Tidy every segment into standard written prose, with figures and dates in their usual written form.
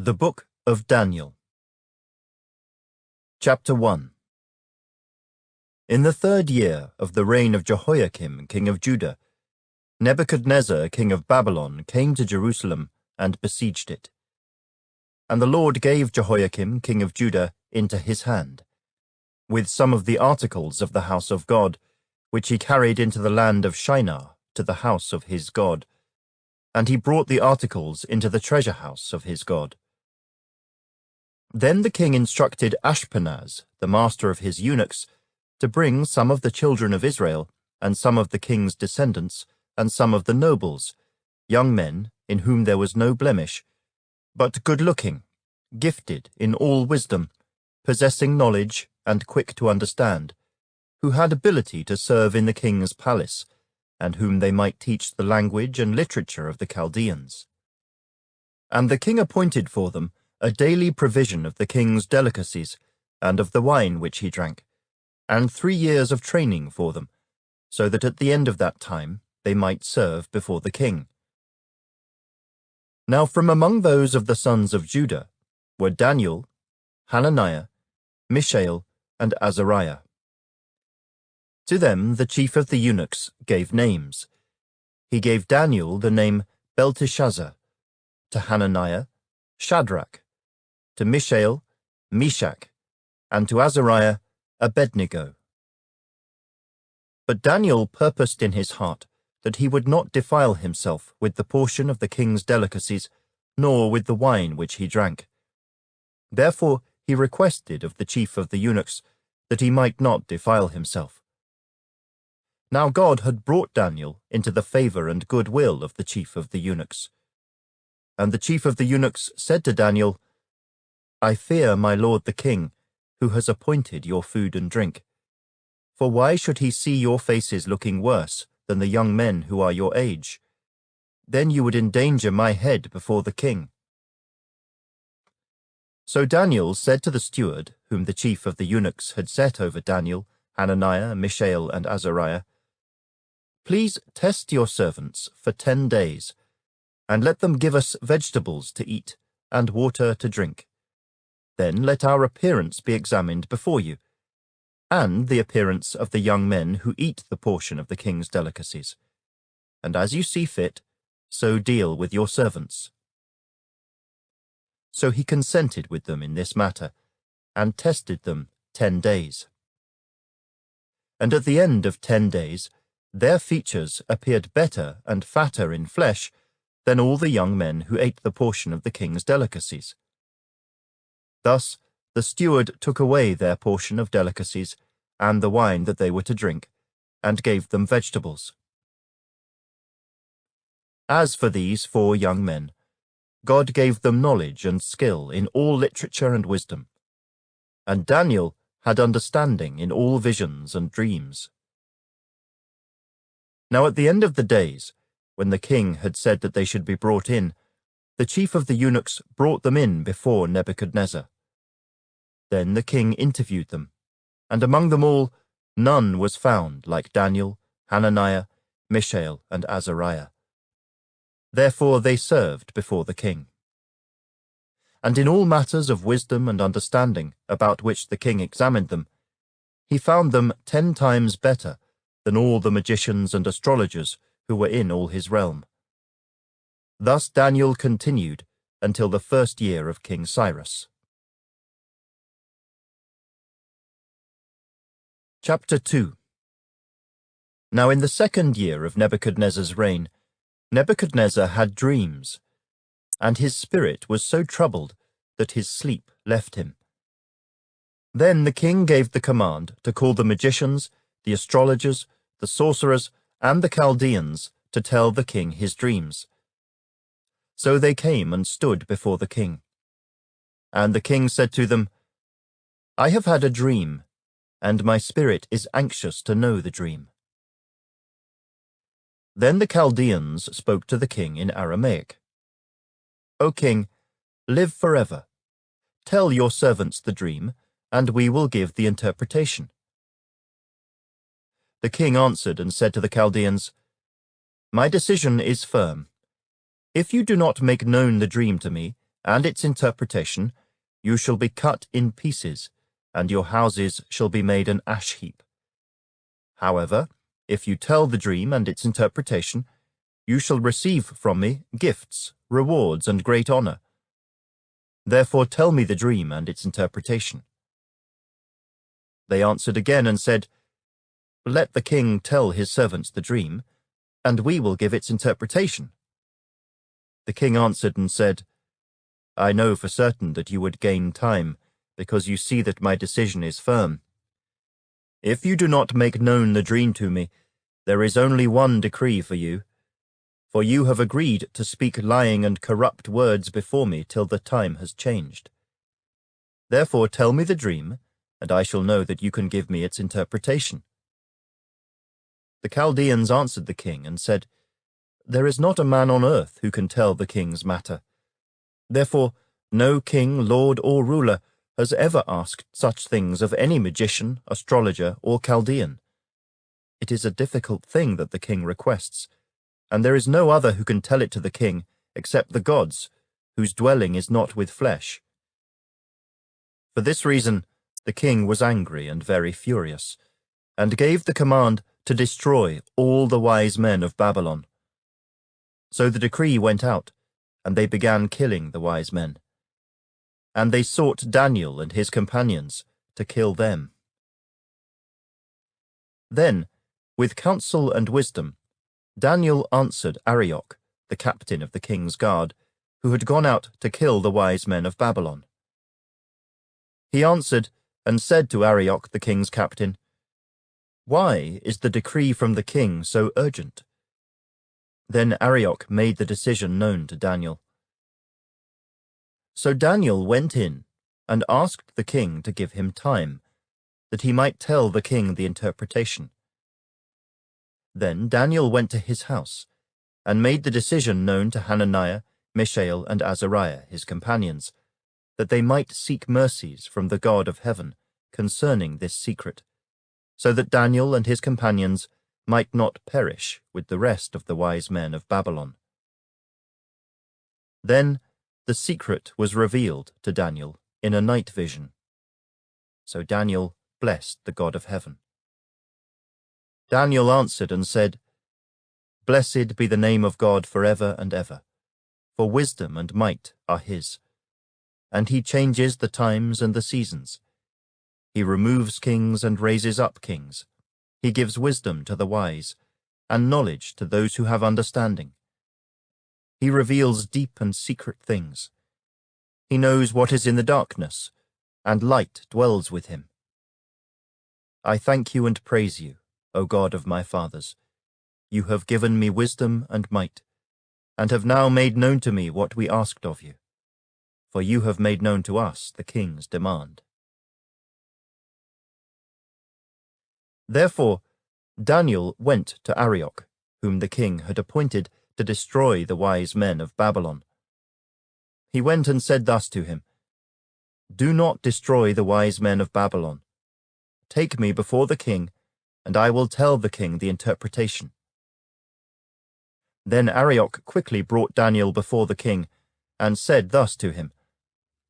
The Book of Daniel. Chapter 1. In the 3rd year of the reign of Jehoiakim, king of Judah, Nebuchadnezzar, king of Babylon, came to Jerusalem and besieged it. And the Lord gave Jehoiakim, king of Judah, into his hand, with some of the articles of the house of God, which he carried into the land of Shinar, to the house of his God. And he brought the articles into the treasure house of his God. Then the king instructed Ashpenaz, the master of his eunuchs, to bring some of the children of Israel, and some of the king's descendants, and some of the nobles, young men in whom there was no blemish, but good-looking, gifted in all wisdom, possessing knowledge and quick to understand, who had ability to serve in the king's palace, and whom they might teach the language and literature of the Chaldeans. And the king appointed for them a daily provision of the king's delicacies, and of the wine which he drank, and 3 years of training for them, so that at the end of that time they might serve before the king. Now from among those of the sons of Judah were Daniel, Hananiah, Mishael, and Azariah. To them the chief of the eunuchs gave names. He gave Daniel the name Belteshazzar, to Hananiah, Shadrach, to Mishael, Meshach, and to Azariah, Abednego. But Daniel purposed in his heart that he would not defile himself with the portion of the king's delicacies, nor with the wine which he drank. Therefore he requested of the chief of the eunuchs that he might not defile himself. Now God had brought Daniel into the favor and good will of the chief of the eunuchs. And the chief of the eunuchs said to Daniel, I fear my lord the king, who has appointed your food and drink. For why should he see your faces looking worse than the young men who are your age? Then you would endanger my head before the king. So Daniel said to the steward, whom the chief of the eunuchs had set over Daniel, Hananiah, Mishael, and Azariah, Please test your servants for 10 days, and let them give us vegetables to eat and water to drink. Then let our appearance be examined before you, and the appearance of the young men who eat the portion of the king's delicacies. And as you see fit, so deal with your servants. So he consented with them in this matter, and tested them 10 days. And at the end of 10 days, their features appeared better and fatter in flesh than all the young men who ate the portion of the king's delicacies. Thus the steward took away their portion of delicacies and the wine that they were to drink, and gave them vegetables. As for these 4 young men, God gave them knowledge and skill in all literature and wisdom, and Daniel had understanding in all visions and dreams. Now at the end of the days, when the king had said that they should be brought in, the chief of the eunuchs brought them in before Nebuchadnezzar. Then the king interviewed them, and among them all none was found like Daniel, Hananiah, Mishael, and Azariah. Therefore they served before the king. And in all matters of wisdom and understanding about which the king examined them, he found them 10 times better than all the magicians and astrologers who were in all his realm. Thus Daniel continued until the 1st year of King Cyrus. Chapter 2. Now in the 2nd year of Nebuchadnezzar's reign, Nebuchadnezzar had dreams, and his spirit was so troubled that his sleep left him. Then the king gave the command to call the magicians, the astrologers, the sorcerers, and the Chaldeans to tell the king his dreams. So they came and stood before the king. And the king said to them, I have had a dream, and my spirit is anxious to know the dream. Then the Chaldeans spoke to the king in Aramaic. O king, live forever. Tell your servants the dream, and we will give the interpretation. The king answered and said to the Chaldeans, My decision is firm. If you do not make known the dream to me, and its interpretation, you shall be cut in pieces, and your houses shall be made an ash heap. However, if you tell the dream and its interpretation, you shall receive from me gifts, rewards, and great honor. Therefore tell me the dream and its interpretation." They answered again and said, "Let the king tell his servants the dream, and we will give its interpretation." The king answered and said, "I know for certain that you would gain time, because you see that my decision is firm. If you do not make known the dream to me, there is only one decree for you, for you have agreed to speak lying and corrupt words before me till the time has changed. Therefore tell me the dream, and I shall know that you can give me its interpretation." The Chaldeans answered the king and said, "There is not a man on earth who can tell the king's matter. Therefore no king, lord, or ruler has ever asked such things of any magician, astrologer, or Chaldean. It is a difficult thing that the king requests, and there is no other who can tell it to the king except the gods, whose dwelling is not with flesh." For this reason the king was angry and very furious, and gave the command to destroy all the wise men of Babylon. So the decree went out, and they began killing the wise men. And they sought Daniel and his companions to kill them. Then, with counsel and wisdom, Daniel answered Arioch, the captain of the king's guard, who had gone out to kill the wise men of Babylon. He answered and said to Arioch, the king's captain, "Why is the decree from the king so urgent?" Then Arioch made the decision known to Daniel. So Daniel went in and asked the king to give him time, that he might tell the king the interpretation. Then Daniel went to his house, and made the decision known to Hananiah, Mishael, and Azariah, his companions, that they might seek mercies from the God of heaven concerning this secret, so that Daniel and his companions might not perish with the rest of the wise men of Babylon. Then the secret was revealed to Daniel in a night vision. So Daniel blessed the God of heaven. Daniel answered and said, "Blessed be the name of God forever and ever, for wisdom and might are his. And he changes the times and the seasons. He removes kings and raises up kings. He gives wisdom to the wise, and knowledge to those who have understanding. He reveals deep and secret things. He knows what is in the darkness, and light dwells with him. I thank you and praise you, O God of my fathers. You have given me wisdom and might, and have now made known to me what we asked of you. For you have made known to us the king's demand." Therefore Daniel went to Arioch, whom the king had appointed to destroy the wise men of Babylon. He went and said thus to him, "Do not destroy the wise men of Babylon. Take me before the king, and I will tell the king the interpretation." Then Arioch quickly brought Daniel before the king, and said thus to him,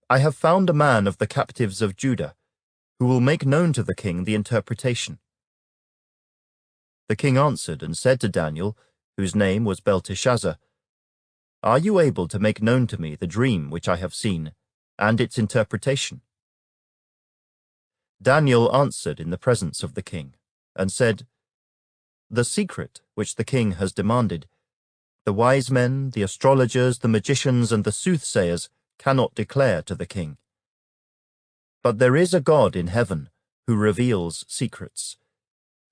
"I have found a man of the captives of Judah, who will make known to the king the interpretation." The king answered and said to Daniel, whose name was Belteshazzar, "Are you able to make known to me the dream which I have seen, and its interpretation?" Daniel answered in the presence of the king, and said, "The secret which the king has demanded, the wise men, the astrologers, the magicians, and the soothsayers cannot declare to the king. But there is a God in heaven who reveals secrets,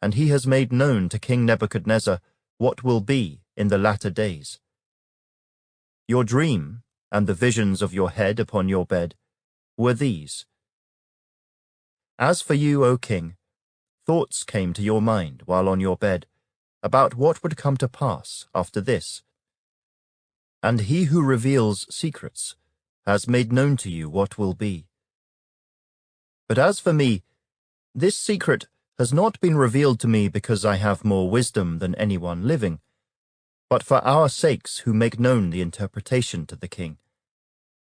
and he has made known to King Nebuchadnezzar what will be in the latter days. Your dream, and the visions of your head upon your bed, were these. As for you, O king, thoughts came to your mind while on your bed about what would come to pass after this. And he who reveals secrets has made known to you what will be. But as for me, this secret has not been revealed to me because I have more wisdom than anyone living, but for our sakes who make known the interpretation to the king,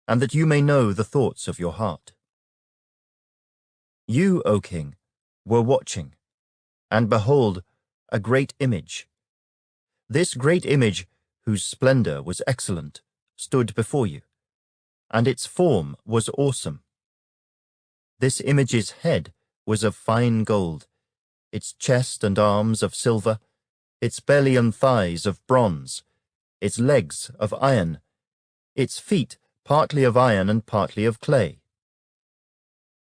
and that you may know the thoughts of your heart. You, O king, were watching, and behold, a great image. This great image, whose splendor was excellent, stood before you, and its form was awesome. This image's head was of fine gold, its chest and arms of silver, its belly and thighs of bronze, its legs of iron, its feet partly of iron and partly of clay.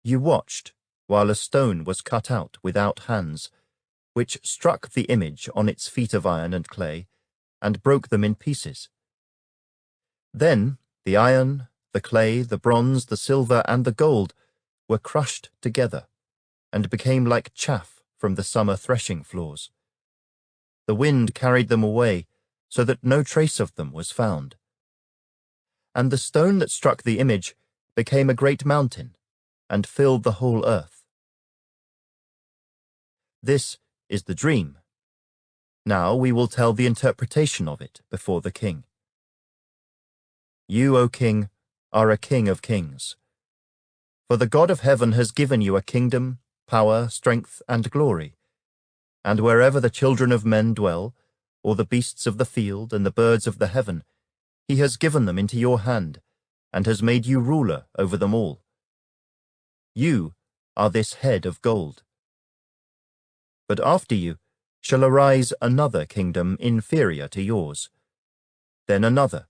You watched while a stone was cut out without hands, which struck the image on its feet of iron and clay, and broke them in pieces. Then the iron, the clay, the bronze, the silver, and the gold were crushed together, and became like chaff from the summer threshing floors. The wind carried them away, so that no trace of them was found. And the stone that struck the image became a great mountain, and filled the whole earth. This is the dream. Now we will tell the interpretation of it before the king. You, O king, are a king of kings. For the God of heaven has given you a kingdom, power, strength, and glory. And wherever the children of men dwell, or the beasts of the field and the birds of the heaven, he has given them into your hand, and has made you ruler over them all. You are this head of gold. But after you shall arise another kingdom inferior to yours. Then another,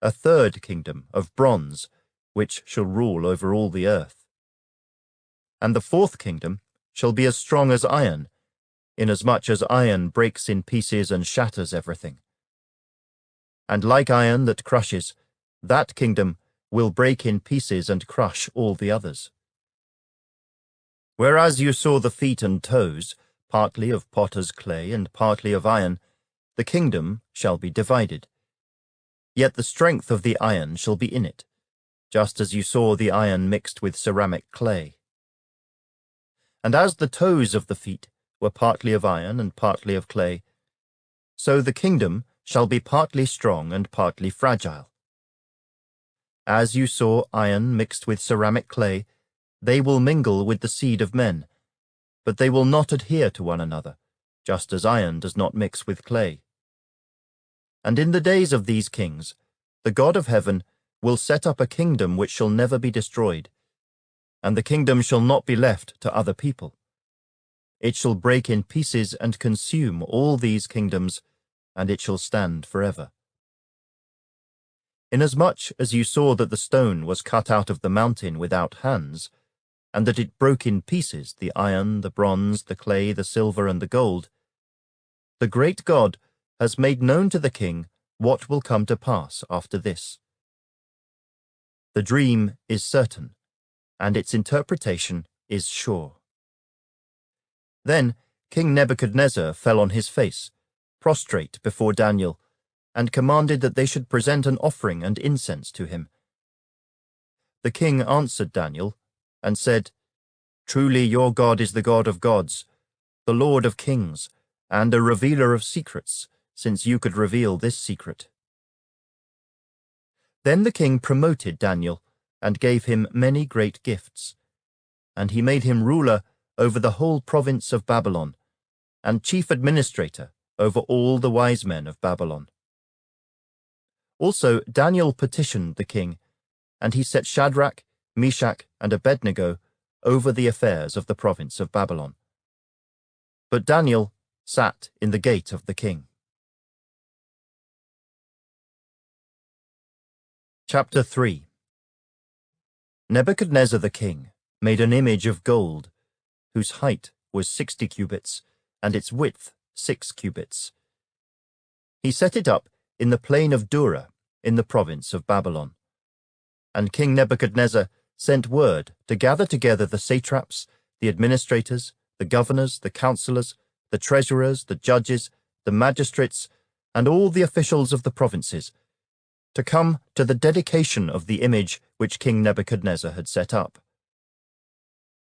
a third kingdom of bronze, which shall rule over all the earth. And the fourth kingdom shall be as strong as iron, inasmuch as iron breaks in pieces and shatters everything. And like iron that crushes, that kingdom will break in pieces and crush all the others. Whereas you saw the feet and toes, partly of potter's clay and partly of iron, the kingdom shall be divided. Yet the strength of the iron shall be in it, just as you saw the iron mixed with ceramic clay. And as the toes of the feet were partly of iron and partly of clay, so the kingdom shall be partly strong and partly fragile. As you saw iron mixed with ceramic clay, they will mingle with the seed of men, but they will not adhere to one another, just as iron does not mix with clay. And in the days of these kings, the God of heaven will set up a kingdom which shall never be destroyed, and the kingdom shall not be left to other people. It shall break in pieces and consume all these kingdoms, and it shall stand forever. Inasmuch as you saw that the stone was cut out of the mountain without hands, and that it broke in pieces the iron, the bronze, the clay, the silver, and the gold, the great God has made known to the king what will come to pass after this. The dream is certain, and its interpretation is sure. Then King Nebuchadnezzar fell on his face, prostrate before Daniel, and commanded that they should present an offering and incense to him. The king answered Daniel, and said, Truly your God is the God of gods, the Lord of kings, and a revealer of secrets, since you could reveal this secret. Then the king promoted Daniel, and gave him many great gifts. And he made him ruler over the whole province of Babylon, and chief administrator over all the wise men of Babylon. Also Daniel petitioned the king, and he set Shadrach, Meshach, and Abednego over the affairs of the province of Babylon. But Daniel sat in the gate of the king. Chapter 3. Nebuchadnezzar the king made an image of gold, whose height was 60 cubits, and its width 6 cubits. He set it up in the plain of Dura, in the province of Babylon. And King Nebuchadnezzar sent word to gather together the satraps, the administrators, the governors, the counselors, the treasurers, the judges, the magistrates, and all the officials of the provinces, to come to the dedication of the image which King Nebuchadnezzar had set up.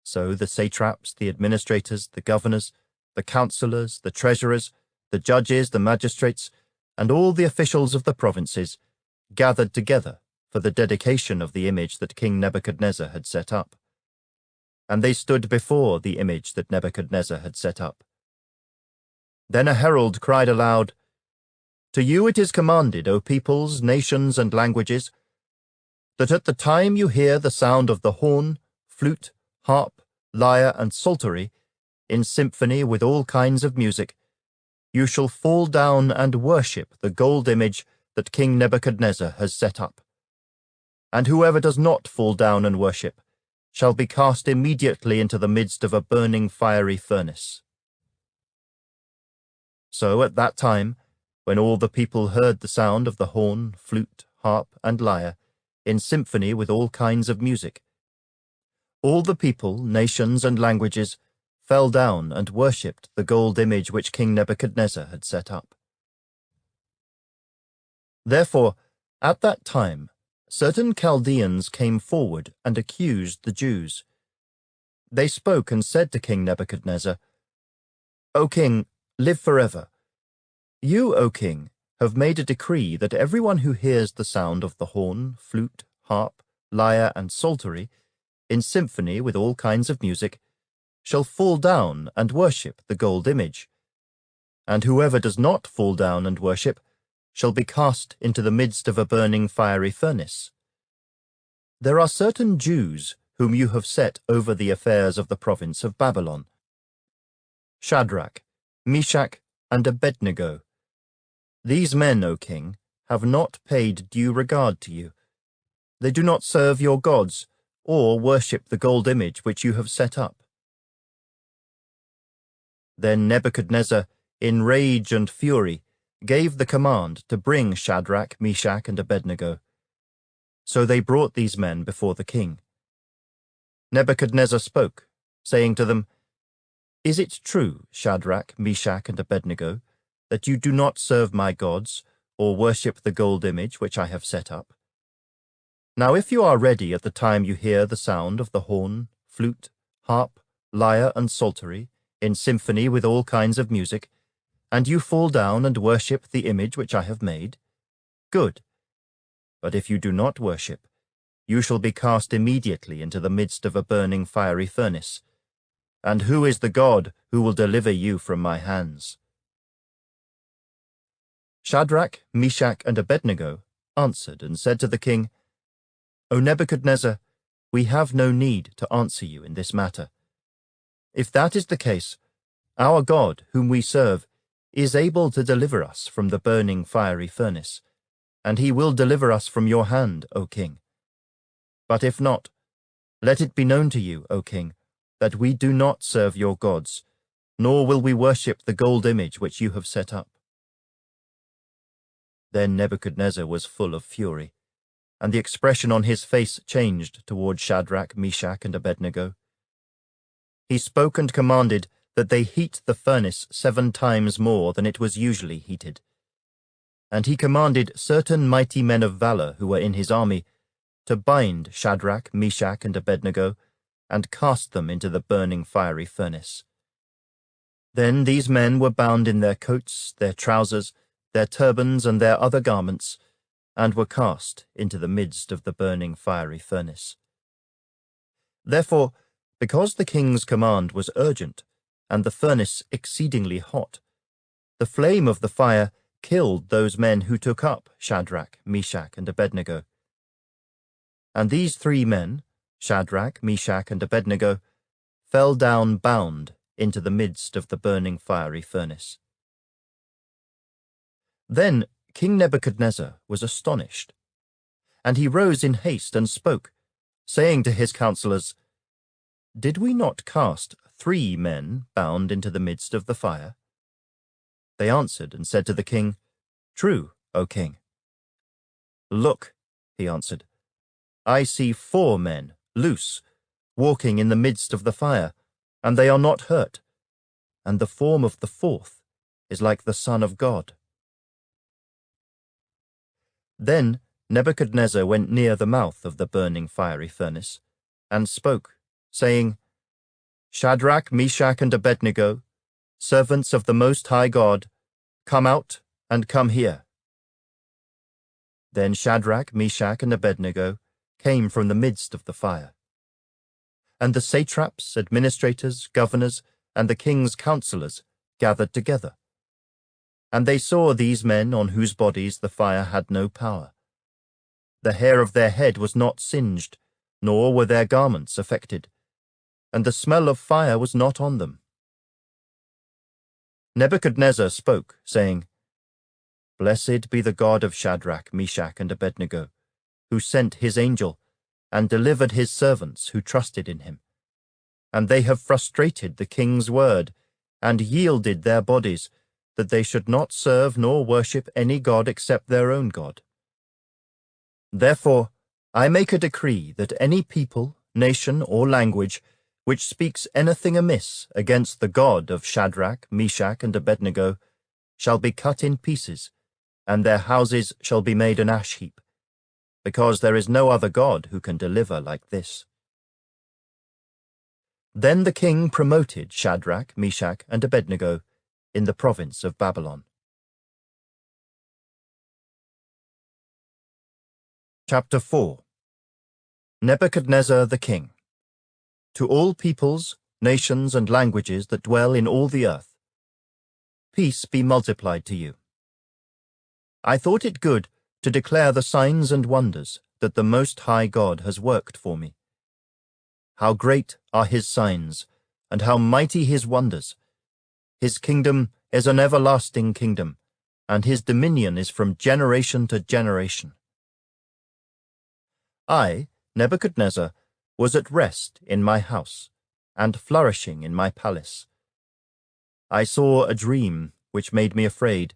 So the satraps, the administrators, the governors, the counselors, the treasurers, the judges, the magistrates, and all the officials of the provinces gathered together for the dedication of the image that King Nebuchadnezzar had set up. And they stood before the image that Nebuchadnezzar had set up. Then a herald cried aloud, "To you it is commanded, O peoples, nations, and languages, that at the time you hear the sound of the horn, flute, harp, lyre, and psaltery, in symphony with all kinds of music, you shall fall down and worship the gold image that King Nebuchadnezzar has set up. And whoever does not fall down and worship shall be cast immediately into the midst of a burning fiery furnace." So at that time, when all the people heard the sound of the horn, flute, harp, and lyre, in symphony with all kinds of music, all the people, nations, and languages fell down and worshipped the gold image which King Nebuchadnezzar had set up. Therefore, at that time, certain Chaldeans came forward and accused the Jews. They spoke and said to King Nebuchadnezzar, "O king, live forever. You, O king, have made a decree that everyone who hears the sound of the horn, flute, harp, lyre, and psaltery, in symphony with all kinds of music, shall fall down and worship the gold image. And whoever does not fall down and worship shall be cast into the midst of a burning fiery furnace. There are certain Jews whom you have set over the affairs of the province of Babylon: Shadrach, Meshach, and Abednego. These men, O king, have not paid due regard to you. They do not serve your gods, or worship the gold image which you have set up." Then Nebuchadnezzar, in rage and fury, gave the command to bring Shadrach, Meshach, and Abednego. So they brought these men before the king. Nebuchadnezzar spoke, saying to them, "Is it true, Shadrach, Meshach, and Abednego, that you do not serve my gods, or worship the gold image which I have set up? Now if you are ready at the time you hear the sound of the horn, flute, harp, lyre, and psaltery, in symphony with all kinds of music, and you fall down and worship the image which I have made, good. But if you do not worship, you shall be cast immediately into the midst of a burning fiery furnace. And who is the God who will deliver you from my hands?" Shadrach, Meshach, and Abednego answered and said to the king, "O Nebuchadnezzar, we have no need to answer you in this matter. If that is the case, our God, whom we serve, is able to deliver us from the burning fiery furnace, and he will deliver us from your hand, O king. But if not, let it be known to you, O king, that we do not serve your gods, nor will we worship the gold image which you have set up." Then Nebuchadnezzar was full of fury, and the expression on his face changed toward Shadrach, Meshach, and Abednego. He spoke and commanded that they heat the furnace 7 times more than it was usually heated. And he commanded certain mighty men of valor who were in his army to bind Shadrach, Meshach, and Abednego and cast them into the burning fiery furnace. Then these men were bound in their coats, their trousers, their turbans, and their other garments, and were cast into the midst of the burning fiery furnace. Therefore, because the king's command was urgent, and the furnace exceedingly hot, the flame of the fire killed those men who took up Shadrach, Meshach, and Abednego. And these 3 men, Shadrach, Meshach, and Abednego, fell down bound into the midst of the burning fiery furnace. Then King Nebuchadnezzar was astonished, and he rose in haste and spoke, saying to his counselors, "Did we not cast 3 men bound into the midst of the fire?" They answered and said to the king, "True, O king." "Look," he answered, "I see 4 men, loose, walking in the midst of the fire, and they are not hurt, and the form of the 4th is like the Son of God." Then Nebuchadnezzar went near the mouth of the burning fiery furnace, and spoke, saying, "Shadrach, Meshach, and Abednego, servants of the Most High God, come out and come here." Then Shadrach, Meshach, and Abednego came from the midst of the fire. And the satraps, administrators, governors, and the king's counselors gathered together. And they saw these men on whose bodies the fire had no power. The hair of their head was not singed, nor were their garments affected, and the smell of fire was not on them. Nebuchadnezzar spoke, saying, Blessed be the God of Shadrach, Meshach, and Abednego, who sent his angel and delivered his servants who trusted in him. And they have frustrated the king's word and yielded their bodies, that they should not serve nor worship any god except their own God. Therefore, I make a decree that any people, nation, or language which speaks anything amiss against the God of Shadrach, Meshach, and Abednego shall be cut in pieces, and their houses shall be made an ash heap, because there is no other God who can deliver like this. Then the king promoted Shadrach, Meshach, and Abednego in the province of Babylon. Chapter 4. Nebuchadnezzar the king. To all peoples, nations, and languages that dwell in all the earth, peace be multiplied to you. I thought it good to declare the signs and wonders that the Most High God has worked for me. How great are his signs, and how mighty his wonders! His kingdom is an everlasting kingdom, and his dominion is from generation to generation. I, Nebuchadnezzar, was at rest in my house, and flourishing in my palace. I saw a dream which made me afraid,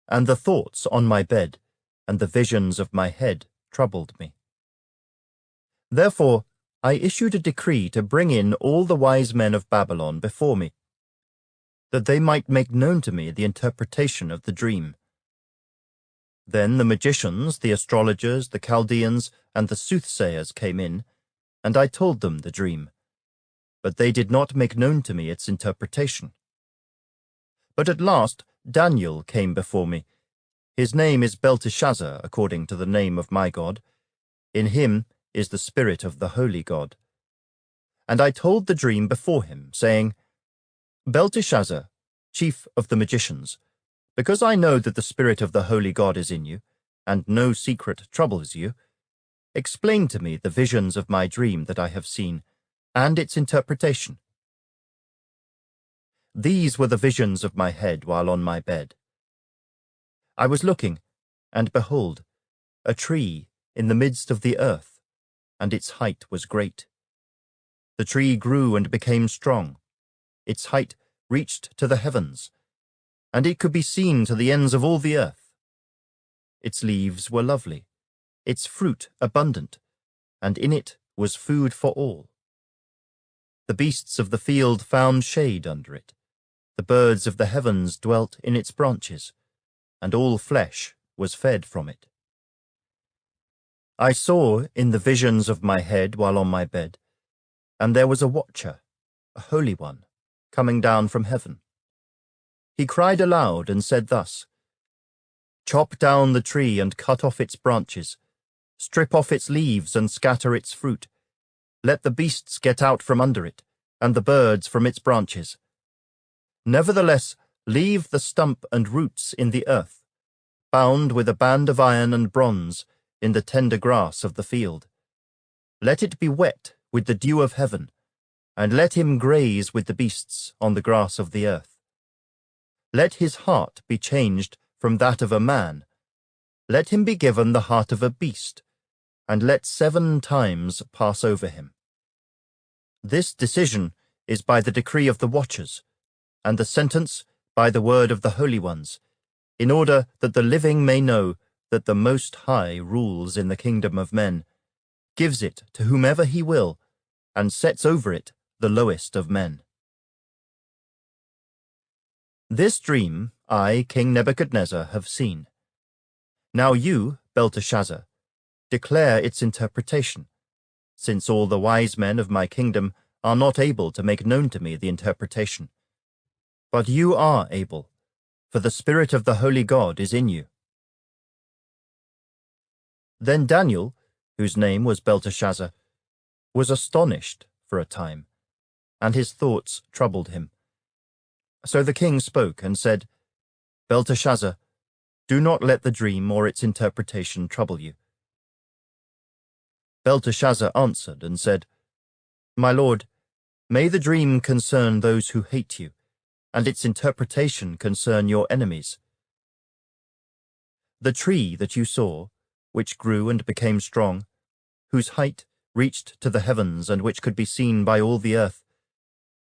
and the thoughts on my bed and the visions of my head troubled me. Therefore I issued a decree to bring in all the wise men of Babylon before me, that they might make known to me the interpretation of the dream. Then the magicians, the astrologers, the Chaldeans, and the soothsayers came in, and I told them the dream, but they did not make known to me its interpretation. But at last Daniel came before me. His name is Belteshazzar, according to the name of my God. In him is the spirit of the holy God. And I told the dream before him, saying, Belteshazzar, chief of the magicians, because I know that the spirit of the holy God is in you, and no secret troubles you, explain to me the visions of my dream that I have seen, and its interpretation. These were the visions of my head while on my bed. I was looking, and behold, a tree in the midst of the earth, and its height was great. The tree grew and became strong. Its height reached to the heavens, and it could be seen to the ends of all the earth. Its leaves were lovely, its fruit abundant, and in it was food for all. The beasts of the field found shade under it. The birds of the heavens dwelt in its branches, and all flesh was fed from it. I saw in the visions of my head while on my bed, and there was a watcher, a holy one, coming down from heaven. He cried aloud and said thus, Chop down the tree and cut off its branches, strip off its leaves and scatter its fruit. Let the beasts get out from under it, and the birds from its branches. Nevertheless, leave the stump and roots in the earth, bound with a band of iron and bronze in the tender grass of the field. Let it be wet with the dew of heaven, and let him graze with the beasts on the grass of the earth. Let his heart be changed from that of a man. Let him be given the heart of a beast, and let 7 times pass over him. This decision is by the decree of the watchers, and the sentence by the word of the holy ones, in order that the living may know that the Most High rules in the kingdom of men, gives it to whomever he will, and sets over it the lowest of men. This dream I, King Nebuchadnezzar, have seen. Now you, Belteshazzar, declare its interpretation, since all the wise men of my kingdom are not able to make known to me the interpretation. But you are able, for the Spirit of the Holy God is in you. Then Daniel, whose name was Belteshazzar, was astonished for a time, and his thoughts troubled him. So the king spoke and said, Belteshazzar, do not let the dream or its interpretation trouble you. Belteshazzar answered and said, My lord, may the dream concern those who hate you, and its interpretation concern your enemies. The tree that you saw, which grew and became strong, whose height reached to the heavens and which could be seen by all the earth,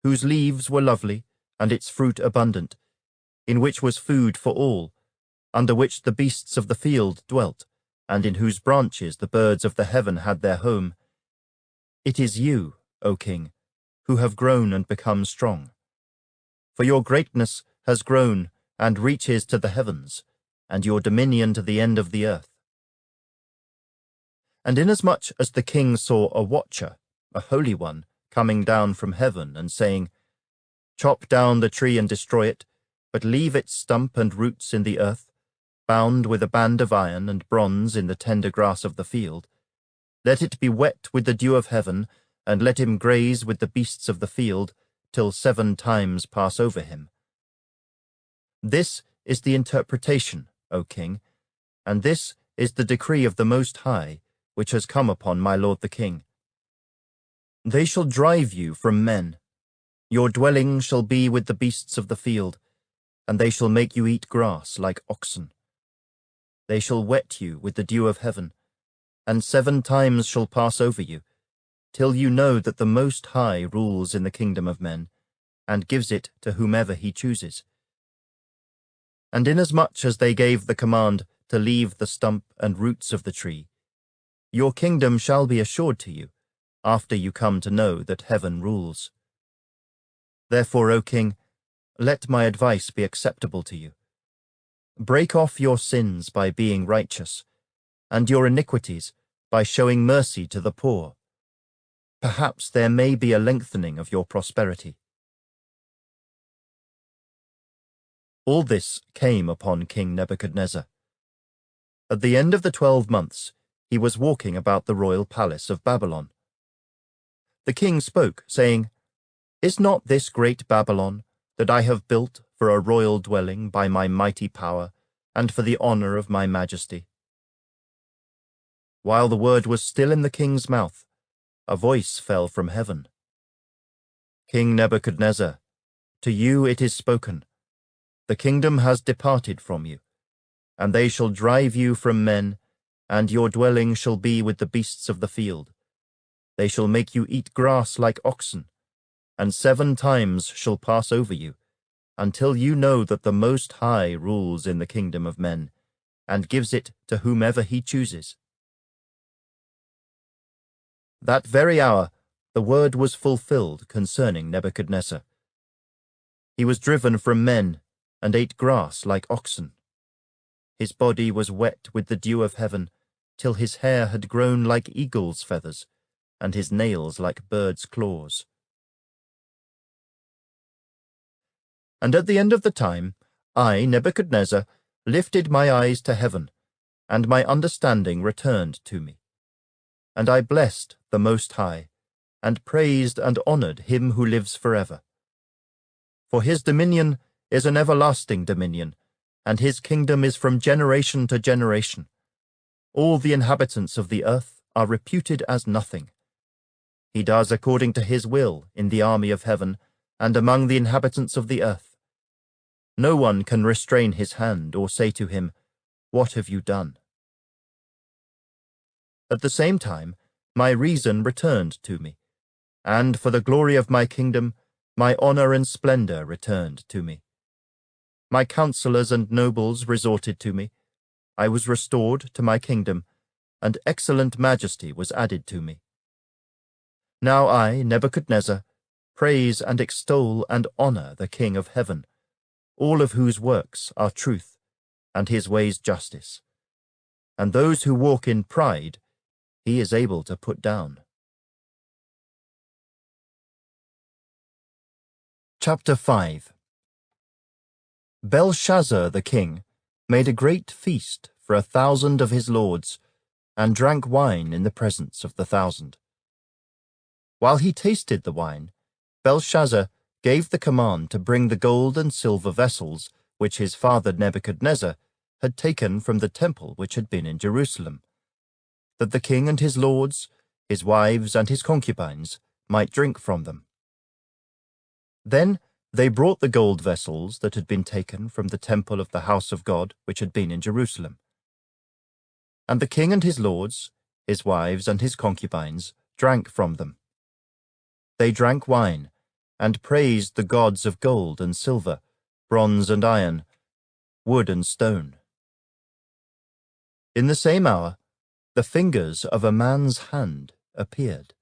whose leaves were lovely and its fruit abundant, in which was food for all, under which the beasts of the field dwelt, and in whose branches the birds of the heaven had their home. It is you, O king, who have grown and become strong. For your greatness has grown and reaches to the heavens, and your dominion to the end of the earth. And inasmuch as the king saw a watcher, a holy one, coming down from heaven and saying, Chop down the tree and destroy it, but leave its stump and roots in the earth, bound with a band of iron and bronze in the tender grass of the field. Let it be wet with the dew of heaven, and let him graze with the beasts of the field, till 7 times pass over him. This is the interpretation, O king, and this is the decree of the Most High, which has come upon my lord the king. They shall drive you from men. Your dwelling shall be with the beasts of the field, and they shall make you eat grass like oxen. They shall wet you with the dew of heaven, and 7 times shall pass over you, till you know that the Most High rules in the kingdom of men, and gives it to whomever he chooses. And inasmuch as they gave the command to leave the stump and roots of the tree, your kingdom shall be assured to you, after you come to know that heaven rules. Therefore, O king, let my advice be acceptable to you. Break off your sins by being righteous, and your iniquities by showing mercy to the poor. Perhaps there may be a lengthening of your prosperity. All this came upon King Nebuchadnezzar. At the end of the 12 months, he was walking about the royal palace of Babylon. The king spoke, saying, Is not this great Babylon, that I have built for a royal dwelling by my mighty power, and for the honor of my majesty? While the word was still in the king's mouth, a voice fell from heaven. King Nebuchadnezzar, to you it is spoken, the kingdom has departed from you, and they shall drive you from men, and your dwelling shall be with the beasts of the field. They shall make you eat grass like oxen, and 7 times shall pass over you, until you know that the Most High rules in the kingdom of men, and gives it to whomever he chooses. That very hour the word was fulfilled concerning Nebuchadnezzar. He was driven from men, and ate grass like oxen. His body was wet with the dew of heaven, till his hair had grown like eagle's feathers, and his nails like birds' claws. And at the end of the time, I, Nebuchadnezzar, lifted my eyes to heaven, and my understanding returned to me. And I blessed the Most High, and praised and honored him who lives forever. For his dominion is an everlasting dominion, and his kingdom is from generation to generation. All the inhabitants of the earth are reputed as nothing. He does according to his will in the army of heaven and among the inhabitants of the earth. No one can restrain his hand or say to him, What have you done? At the same time, my reason returned to me, and for the glory of my kingdom, my honor and splendor returned to me. My counselors and nobles resorted to me. I was restored to my kingdom, and excellent majesty was added to me. Now I, Nebuchadnezzar, praise and extol and honor the King of heaven, all of whose works are truth, and his ways justice. And those who walk in pride, he is able to put down. Chapter 5. Belshazzar the king made a great feast for 1,000 of his lords, and drank wine in the presence of the 1,000. While he tasted the wine, Belshazzar gave the command to bring the gold and silver vessels which his father Nebuchadnezzar had taken from the temple which had been in Jerusalem, that the king and his lords, his wives and his concubines might drink from them. Then they brought the gold vessels that had been taken from the temple of the house of God which had been in Jerusalem. And the king and his lords, his wives and his concubines drank from them. They drank wine, and praised the gods of gold and silver, bronze and iron, wood and stone. In the same hour, the fingers of a man's hand appeared,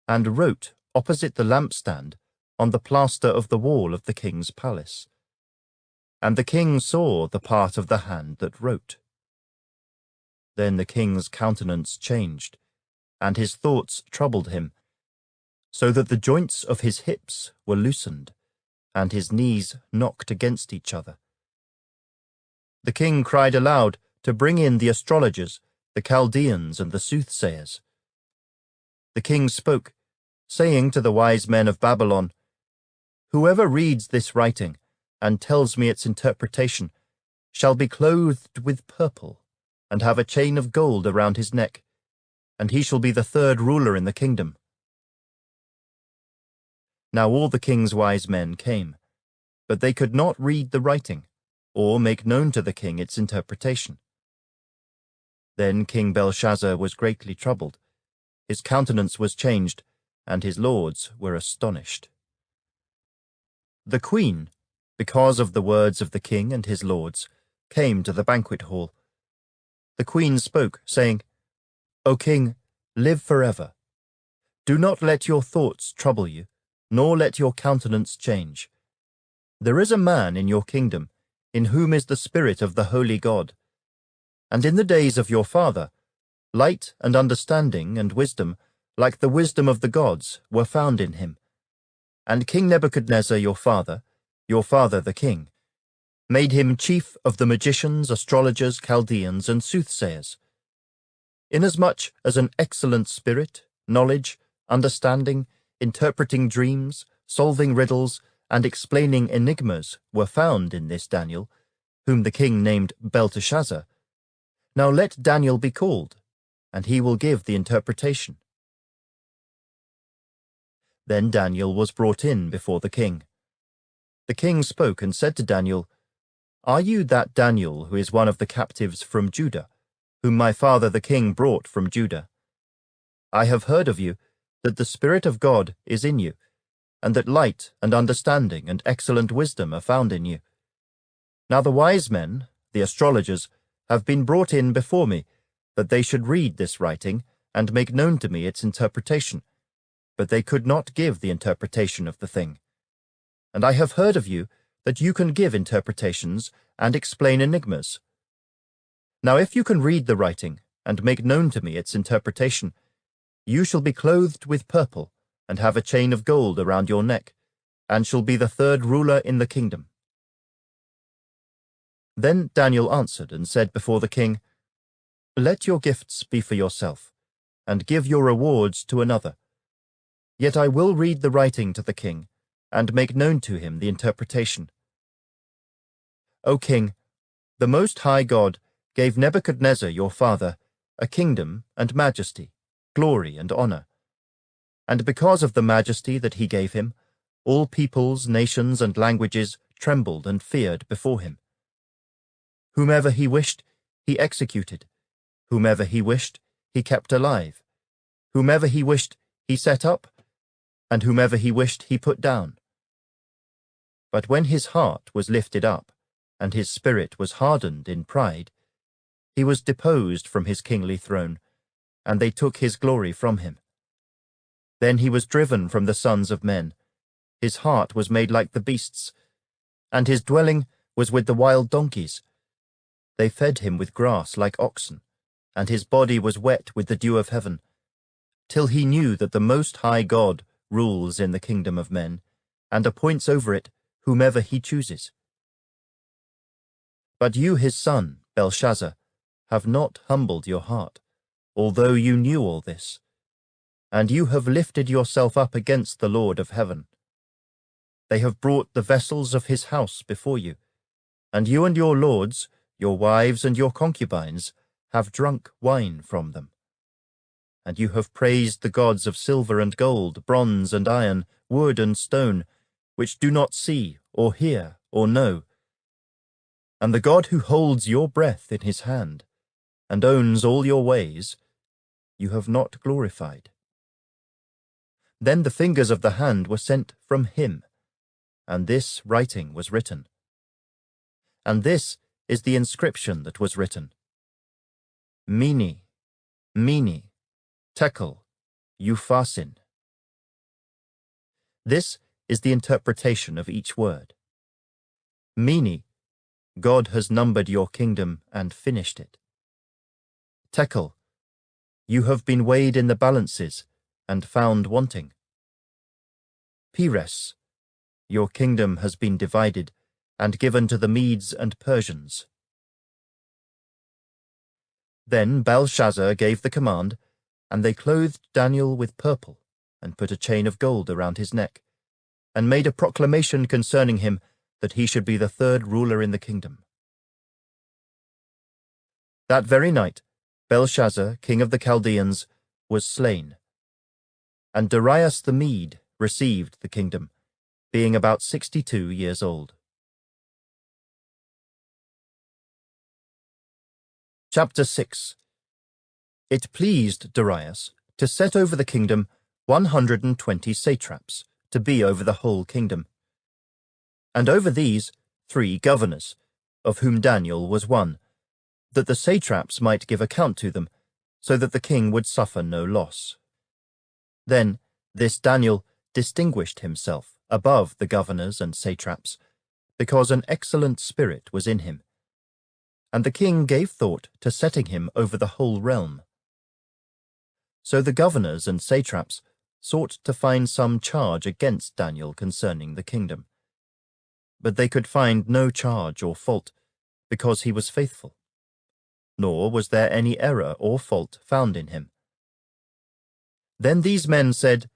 and wrote opposite the lampstand on the plaster of the wall of the king's palace. And the king saw the part of the hand that wrote. Then the king's countenance changed, and his thoughts troubled him, so that the joints of his hips were loosened, and his knees knocked against each other. The king cried aloud to bring in the astrologers, the Chaldeans, and the soothsayers. The king spoke, saying to the wise men of Babylon, "Whoever reads this writing and tells me its interpretation shall be clothed with purple, and have a chain of gold around his neck, and he shall be the 3rd ruler in the kingdom." Now all the king's wise men came, but they could not read the writing, or make known to the king its interpretation. Then King Belshazzar was greatly troubled, his countenance was changed, and his lords were astonished. The queen, because of the words of the king and his lords, came to the banquet hall. The queen spoke, saying, "O king, live forever. Do not let your thoughts trouble you, nor let your countenance change. There is a man in your kingdom, in whom is the spirit of the holy God. And in the days of your father, light and understanding and wisdom, like the wisdom of the gods, were found in him. And King Nebuchadnezzar your father the king, made him chief of the magicians, astrologers, Chaldeans, and soothsayers. Inasmuch as an excellent spirit, knowledge, understanding, interpreting dreams, solving riddles, and explaining enigmas were found in this Daniel, whom the king named Belteshazzar, now let Daniel be called, and he will give the interpretation." Then Daniel was brought in before the king. The king spoke and said to Daniel, "Are you that Daniel who is one of the captives from Judah, whom my father the king brought from Judah? I have heard of you, that the Spirit of God is in you, and that light and understanding and excellent wisdom are found in you. Now the wise men, the astrologers, have been brought in before me, that they should read this writing and make known to me its interpretation, but they could not give the interpretation of the thing. And I have heard of you that you can give interpretations and explain enigmas. Now if you can read the writing and make known to me its interpretation, you shall be clothed with purple, and have a chain of gold around your neck, and shall be the 3rd ruler in the kingdom." Then Daniel answered and said before the king, "Let your gifts be for yourself, and give your rewards to another. Yet I will read the writing to the king, and make known to him the interpretation. O king, the Most High God gave Nebuchadnezzar your father a kingdom and majesty, glory and honor. And because of the majesty that he gave him, all peoples, nations, and languages trembled and feared before him. Whomever he wished, he executed. Whomever he wished, he kept alive. Whomever he wished, he set up, and whomever he wished, he put down. But when his heart was lifted up, and his spirit was hardened in pride, he was deposed from his kingly throne, and they took his glory from him. Then he was driven from the sons of men. His heart was made like the beasts, and his dwelling was with the wild donkeys. They fed him with grass like oxen, and his body was wet with the dew of heaven, till he knew that the Most High God rules in the kingdom of men, and appoints over it whomever he chooses. But you, his son, Belshazzar, have not humbled your heart, although you knew all this, and you have lifted yourself up against the Lord of heaven. They have brought the vessels of his house before you, and you and your lords, your wives and your concubines, have drunk wine from them. And you have praised the gods of silver and gold, bronze and iron, wood and stone, which do not see or hear or know. And the God who holds your breath in his hand, and owns all your ways, you have not glorified. Then the fingers of the hand were sent from him, and this writing was written. And this is the inscription that was written: Mene, Mene, Tekel, Upharsin. This is the interpretation of each word. Mene, God has numbered your kingdom and finished it. Tekel, you have been weighed in the balances and found wanting. Peres, your kingdom has been divided and given to the Medes and Persians. Then Belshazzar gave the command, and they clothed Daniel with purple, and put a chain of gold around his neck, and made a proclamation concerning him that he should be the third ruler in the kingdom. That very night, Belshazzar, king of the Chaldeans, was slain, and Darius the Mede received the kingdom, being about 62 years old. Chapter 6. It pleased Darius to set over the kingdom 120 satraps, to be over the whole kingdom, and over these 3 governors, of whom Daniel was one, that the satraps might give account to them, so that the king would suffer no loss. Then this Daniel distinguished himself above the governors and satraps, because an excellent spirit was in him, and the king gave thought to setting him over the whole realm. So the governors and satraps sought to find some charge against Daniel concerning the kingdom. But they could find no charge or fault, because he was faithful, nor was there any error or fault found in him. Then these men said,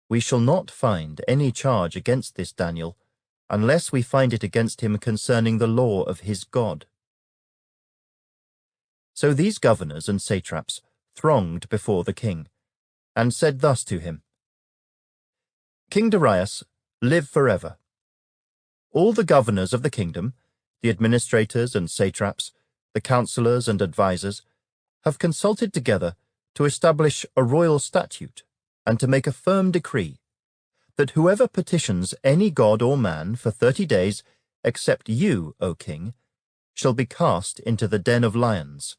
We shall not find any charge against this Daniel, unless we find it against him concerning the law of his God. So these governors and satraps thronged before the king, and said thus to him, King Darius, live forever. All the governors of the kingdom, the administrators and satraps, the counselors and advisers, have consulted together to establish a royal statute and to make a firm decree that whoever petitions any god or man for 30 days, except you, O king, shall be cast into the den of lions.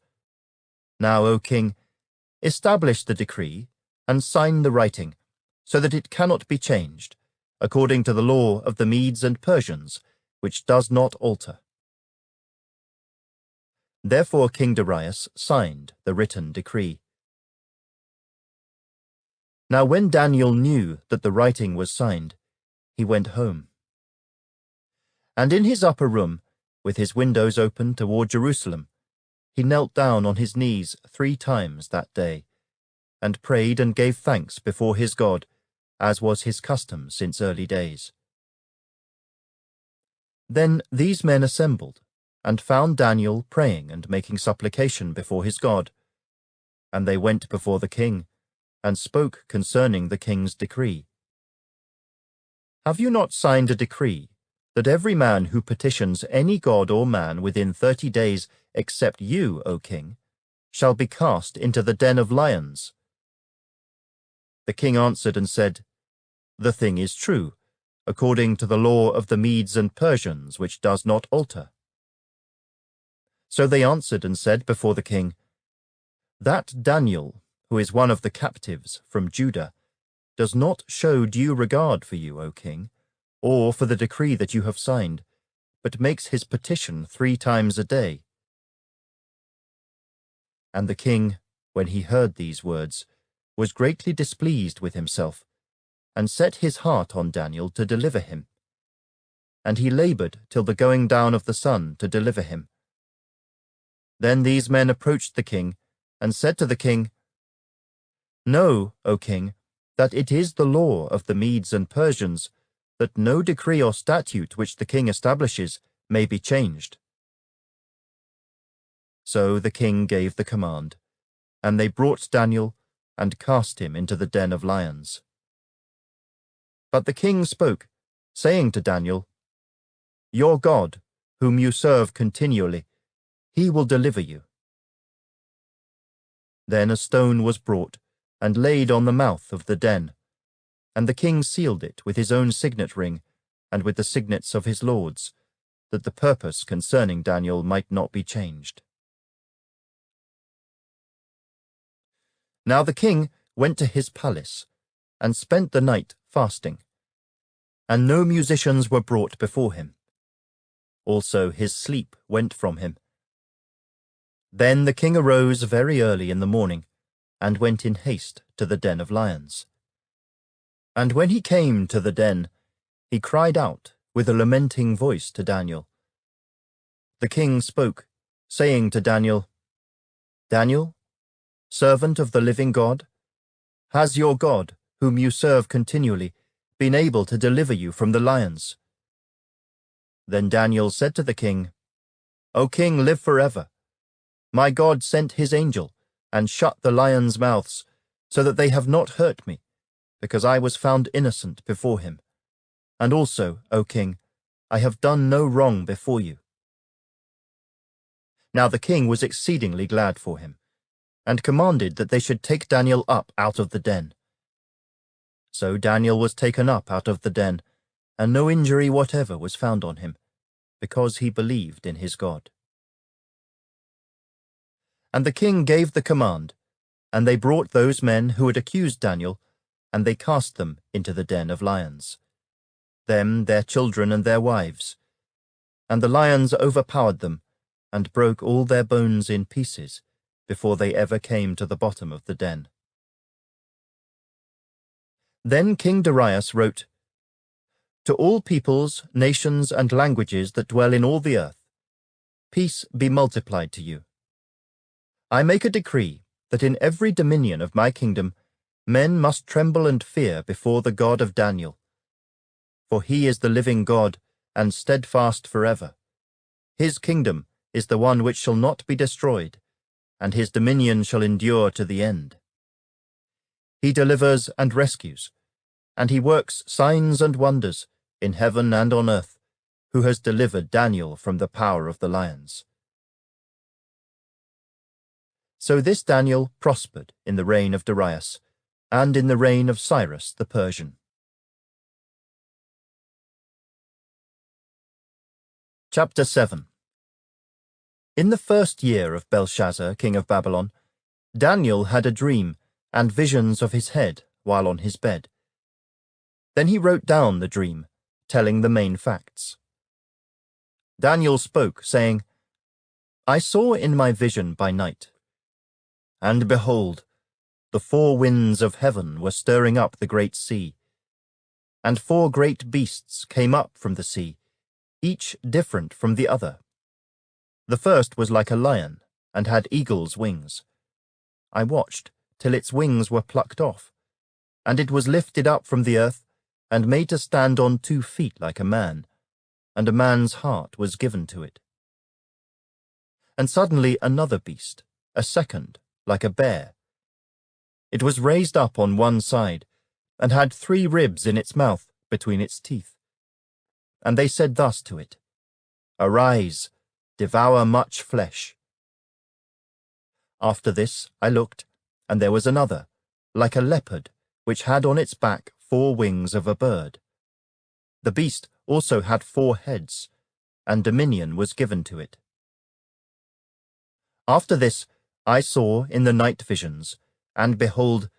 Now, O king, establish the decree and sign the writing, so that it cannot be changed, according to the law of the Medes and Persians, which does not alter. Therefore King Darius signed the written decree. Now when Daniel knew that the writing was signed, he went home. And in his upper room, with his windows open toward Jerusalem, he knelt down on his knees 3 times that day, and prayed and gave thanks before his God, as was his custom since early days. Then these men assembled, and found Daniel praying and making supplication before his God. And they went before the king, and spoke concerning the king's decree. Have you not signed a decree, that every man who petitions any god or man within 30 days, except you, O king, shall be cast into the den of lions? The king answered and said, The thing is true, according to the law of the Medes and Persians, which does not alter. So they answered and said before the king, That Daniel, who is one of the captives from Judah, does not show due regard for you, O king, or for the decree that you have signed, but makes his petition 3 times a day. And the king, when he heard these words, was greatly displeased with himself, and set his heart on Daniel to deliver him. And he labored till the going down of the sun to deliver him. Then these men approached the king, and said to the king, "Know, O king, that it is the law of the Medes and Persians that no decree or statute which the king establishes may be changed." So the king gave the command, and they brought Daniel and cast him into the den of lions. But the king spoke, saying to Daniel, "Your God, whom you serve continually, he will deliver you." Then a stone was brought and laid on the mouth of the den, and the king sealed it with his own signet ring and with the signets of his lords, that the purpose concerning Daniel might not be changed. Now the king went to his palace and spent the night fasting, and no musicians were brought before him. Also his sleep went from him. Then the king arose very early in the morning and went in haste to the den of lions. And when he came to the den, he cried out with a lamenting voice to Daniel. The king spoke, saying to Daniel, "Daniel, servant of the living God, has your God, whom you serve continually, been able to deliver you from the lions?" Then Daniel said to the king, "O king, live forever. My God sent his angel and shut the lions' mouths, so that they have not hurt me, because I was found innocent before him. And also, O king, I have done no wrong before you." Now the king was exceedingly glad for him, and commanded that they should take Daniel up out of the den. So Daniel was taken up out of the den, and no injury whatever was found on him, because he believed in his God. And the king gave the command, and they brought those men who had accused Daniel, and they cast them into the den of lions, them, their children, and their wives. And the lions overpowered them, and broke all their bones in pieces, before they ever came to the bottom of the den. Then King Darius wrote, "To all peoples, nations, and languages that dwell in all the earth, peace be multiplied to you. I make a decree that in every dominion of my kingdom men must tremble and fear before the God of Daniel. For he is the living God, and steadfast forever. His kingdom is the one which shall not be destroyed, and his dominion shall endure to the end. He delivers and rescues, and he works signs and wonders in heaven and on earth, who has delivered Daniel from the power of the lions." So this Daniel prospered in the reign of Darius, and in the reign of Cyrus the Persian. Chapter 7. In the first year of Belshazzar, king of Babylon, Daniel had a dream and visions of his head while on his bed. Then he wrote down the dream, telling the main facts. Daniel spoke, saying, "I saw in my vision by night, and behold, the four winds of heaven were stirring up the great sea, and four great beasts came up from the sea, each different from the other. The first was like a lion, and had eagle's wings. I watched till its wings were plucked off, and it was lifted up from the earth, and made to stand on 2 feet like a man, and a man's heart was given to it. And suddenly another beast, a second, like a bear. It was raised up on one side, and had 3 ribs in its mouth between its teeth. And they said thus to it, Arise, devour much flesh. After this I looked, and there was another, like a leopard, which had on its back 4 wings of a bird. The beast also had 4 heads, and dominion was given to it. After this I saw in the night visions, and behold,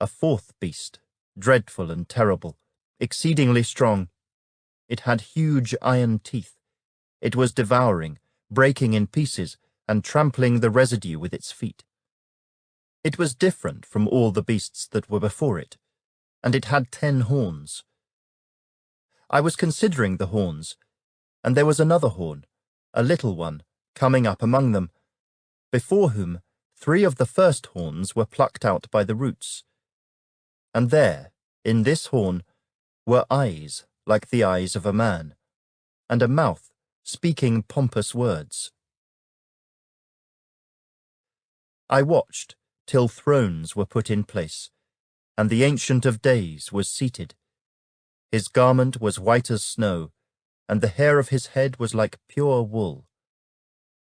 a 4th beast, dreadful and terrible, exceedingly strong. It had huge iron teeth. It was devouring, breaking in pieces, and trampling the residue with its feet. It was different from all the beasts that were before it, and it had 10 horns. I was considering the horns, and there was another horn, a little one, coming up among them, before whom 3 of the first horns were plucked out by the roots. And there, in this horn, were eyes like the eyes of a man, and a mouth speaking pompous words. I watched till thrones were put in place, and the Ancient of Days was seated. His garment was white as snow, and the hair of his head was like pure wool.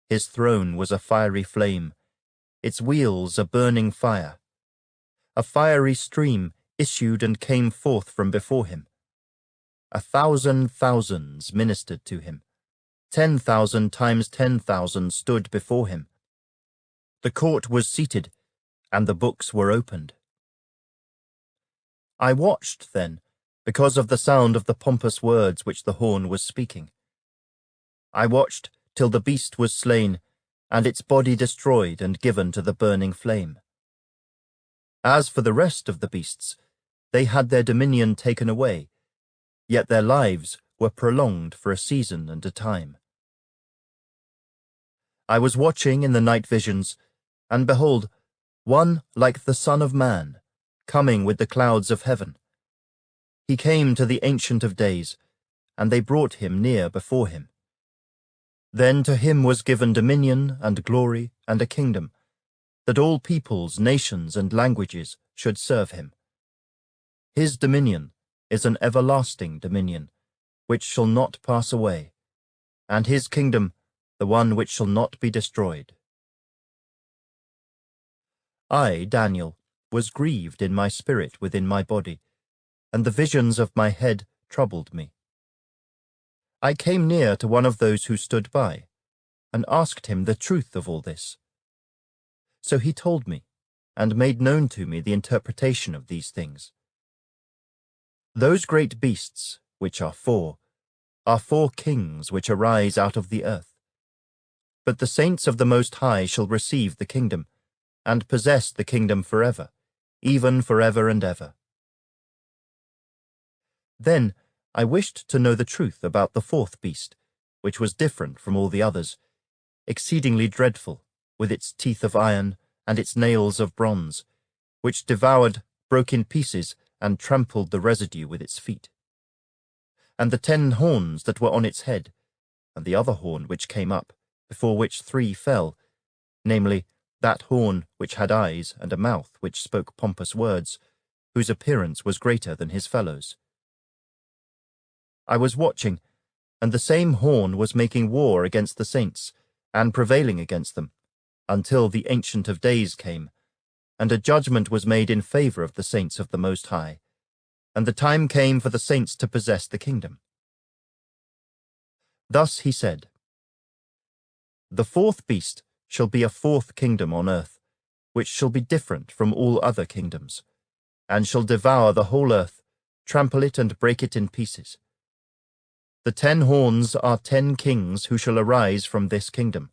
His throne was a fiery flame, its wheels a burning fire. A fiery stream issued and came forth from before him. 1,000 thousands ministered to him. 10,000 times 10,000 stood before him. The court was seated, and the books were opened. I watched then, because of the sound of the pompous words which the horn was speaking. I watched till the beast was slain, and its body destroyed and given to the burning flame. As for the rest of the beasts, they had their dominion taken away, yet their lives were prolonged for a season and a time. I was watching in the night visions, and behold, one like the Son of Man, coming with the clouds of heaven. He came to the Ancient of Days, and they brought him near before him. Then to him was given dominion and glory and a kingdom, that all peoples, nations, and languages should serve him. His dominion is an everlasting dominion, which shall not pass away, and his kingdom the one which shall not be destroyed. I, Daniel, was grieved in my spirit within my body, and the visions of my head troubled me. I came near to one of those who stood by, and asked him the truth of all this. So he told me, and made known to me the interpretation of these things. Those great beasts, which are 4 kings which arise out of the earth. But the saints of the Most High shall receive the kingdom, and possess the kingdom forever, even forever and ever. Then I wished to know the truth about the 4th beast, which was different from all the others, exceedingly dreadful, with its teeth of iron and its nails of bronze, which devoured, broke in pieces, and trampled the residue with its feet. And the 10 horns that were on its head, and the other horn which came up, before which 3 fell, namely, that horn which had eyes and a mouth which spoke pompous words, whose appearance was greater than his fellows. I was watching, and the same horn was making war against the saints, and prevailing against them, until the Ancient of Days came, and a judgment was made in favor of the saints of the Most High, and the time came for the saints to possess the kingdom. Thus he said, The 4th beast shall be a 4th kingdom on earth, which shall be different from all other kingdoms, and shall devour the whole earth, trample it and break it in pieces. The 10 horns are 10 kings who shall arise from this kingdom,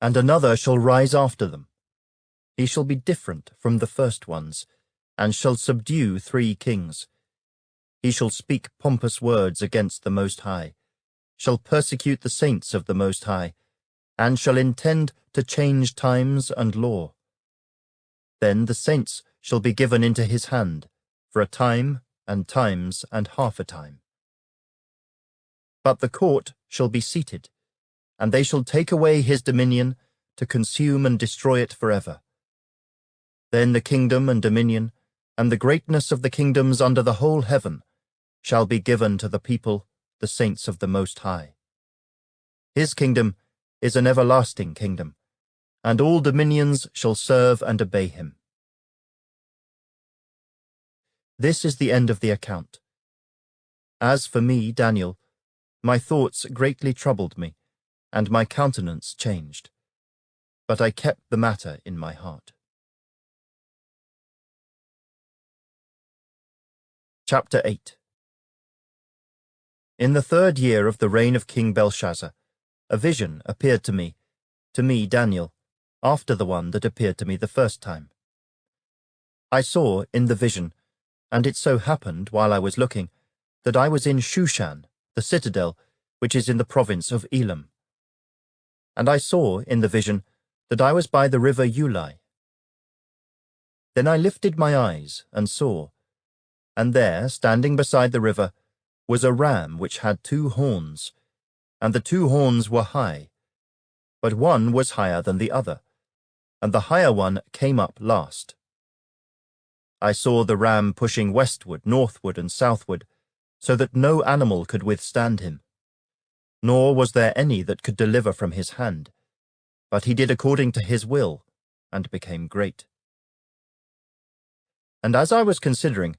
and another shall rise after them. He shall be different from the first ones, and shall subdue 3 kings. He shall speak pompous words against the Most High, shall persecute the saints of the Most High, and shall intend to change times and law. Then the saints shall be given into his hand, for a time and times and half a time. But the court shall be seated, and they shall take away his dominion to consume and destroy it forever. Then the kingdom and dominion, and the greatness of the kingdoms under the whole heaven, shall be given to the people, the saints of the Most High. His kingdom is an everlasting kingdom, and all dominions shall serve and obey him. This is the end of the account. As for me, Daniel, my thoughts greatly troubled me, and my countenance changed. But I kept the matter in my heart. Chapter 8. In the 3rd year of the reign of King Belshazzar, a vision appeared to me, Daniel, after the one that appeared to me the first time. I saw in the vision, and it so happened while I was looking, that I was in Shushan, the citadel, which is in the province of Elam. And I saw in the vision that I was by the river Ulai. Then I lifted my eyes and saw, and there, standing beside the river, was a ram which had 2 horns, and the 2 horns were high, but one was higher than the other, and the higher one came up last. I saw the ram pushing westward, northward, and southward, so that no animal could withstand him, nor was there any that could deliver from his hand, but he did according to his will, and became great. And as I was considering,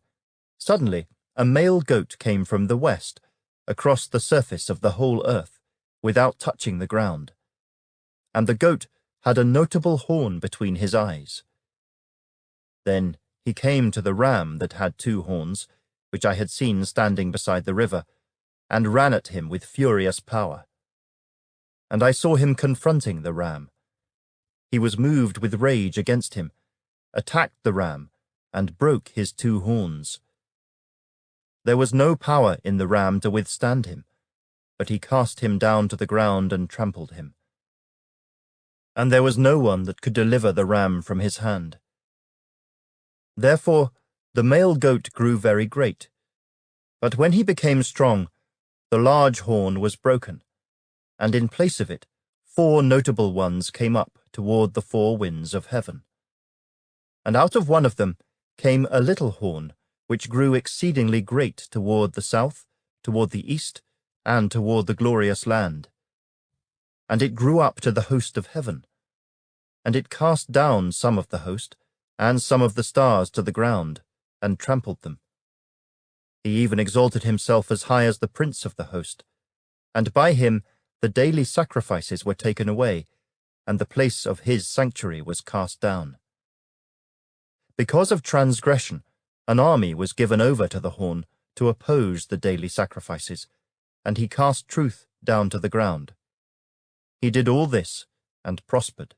suddenly a male goat came from the west, across the surface of the whole earth, without touching the ground. And the goat had a notable horn between his eyes. Then he came to the ram that had 2 horns, which I had seen standing beside the river, and ran at him with furious power. And I saw him confronting the ram. He was moved with rage against him, attacked the ram, and broke his 2 horns. There was no power in the ram to withstand him, but he cast him down to the ground and trampled him. And there was no one that could deliver the ram from his hand. Therefore the male goat grew very great, but when he became strong, the large horn was broken, and in place of it 4 notable ones came up toward the 4 winds of heaven. And out of one of them came a little horn, which grew exceedingly great toward the south, toward the east, and toward the glorious land. And it grew up to the host of heaven, and it cast down some of the host, and some of the stars to the ground, and trampled them. He even exalted himself as high as the prince of the host, and by him the daily sacrifices were taken away, and the place of his sanctuary was cast down. Because of transgression, an army was given over to the horn to oppose the daily sacrifices, and he cast truth down to the ground. He did all this and prospered.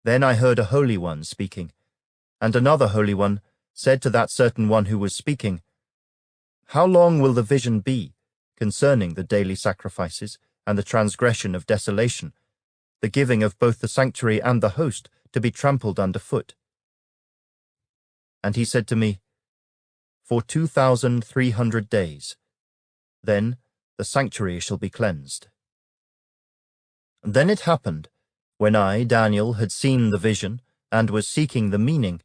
Then I heard a holy one speaking, and another holy one said to that certain one who was speaking, "How long will the vision be concerning the daily sacrifices and the transgression of desolation, the giving of both the sanctuary and the host to be trampled underfoot?" And he said to me, "For 2,300 days. Then the sanctuary shall be cleansed." Then it happened, when I, Daniel, had seen the vision and was seeking the meaning,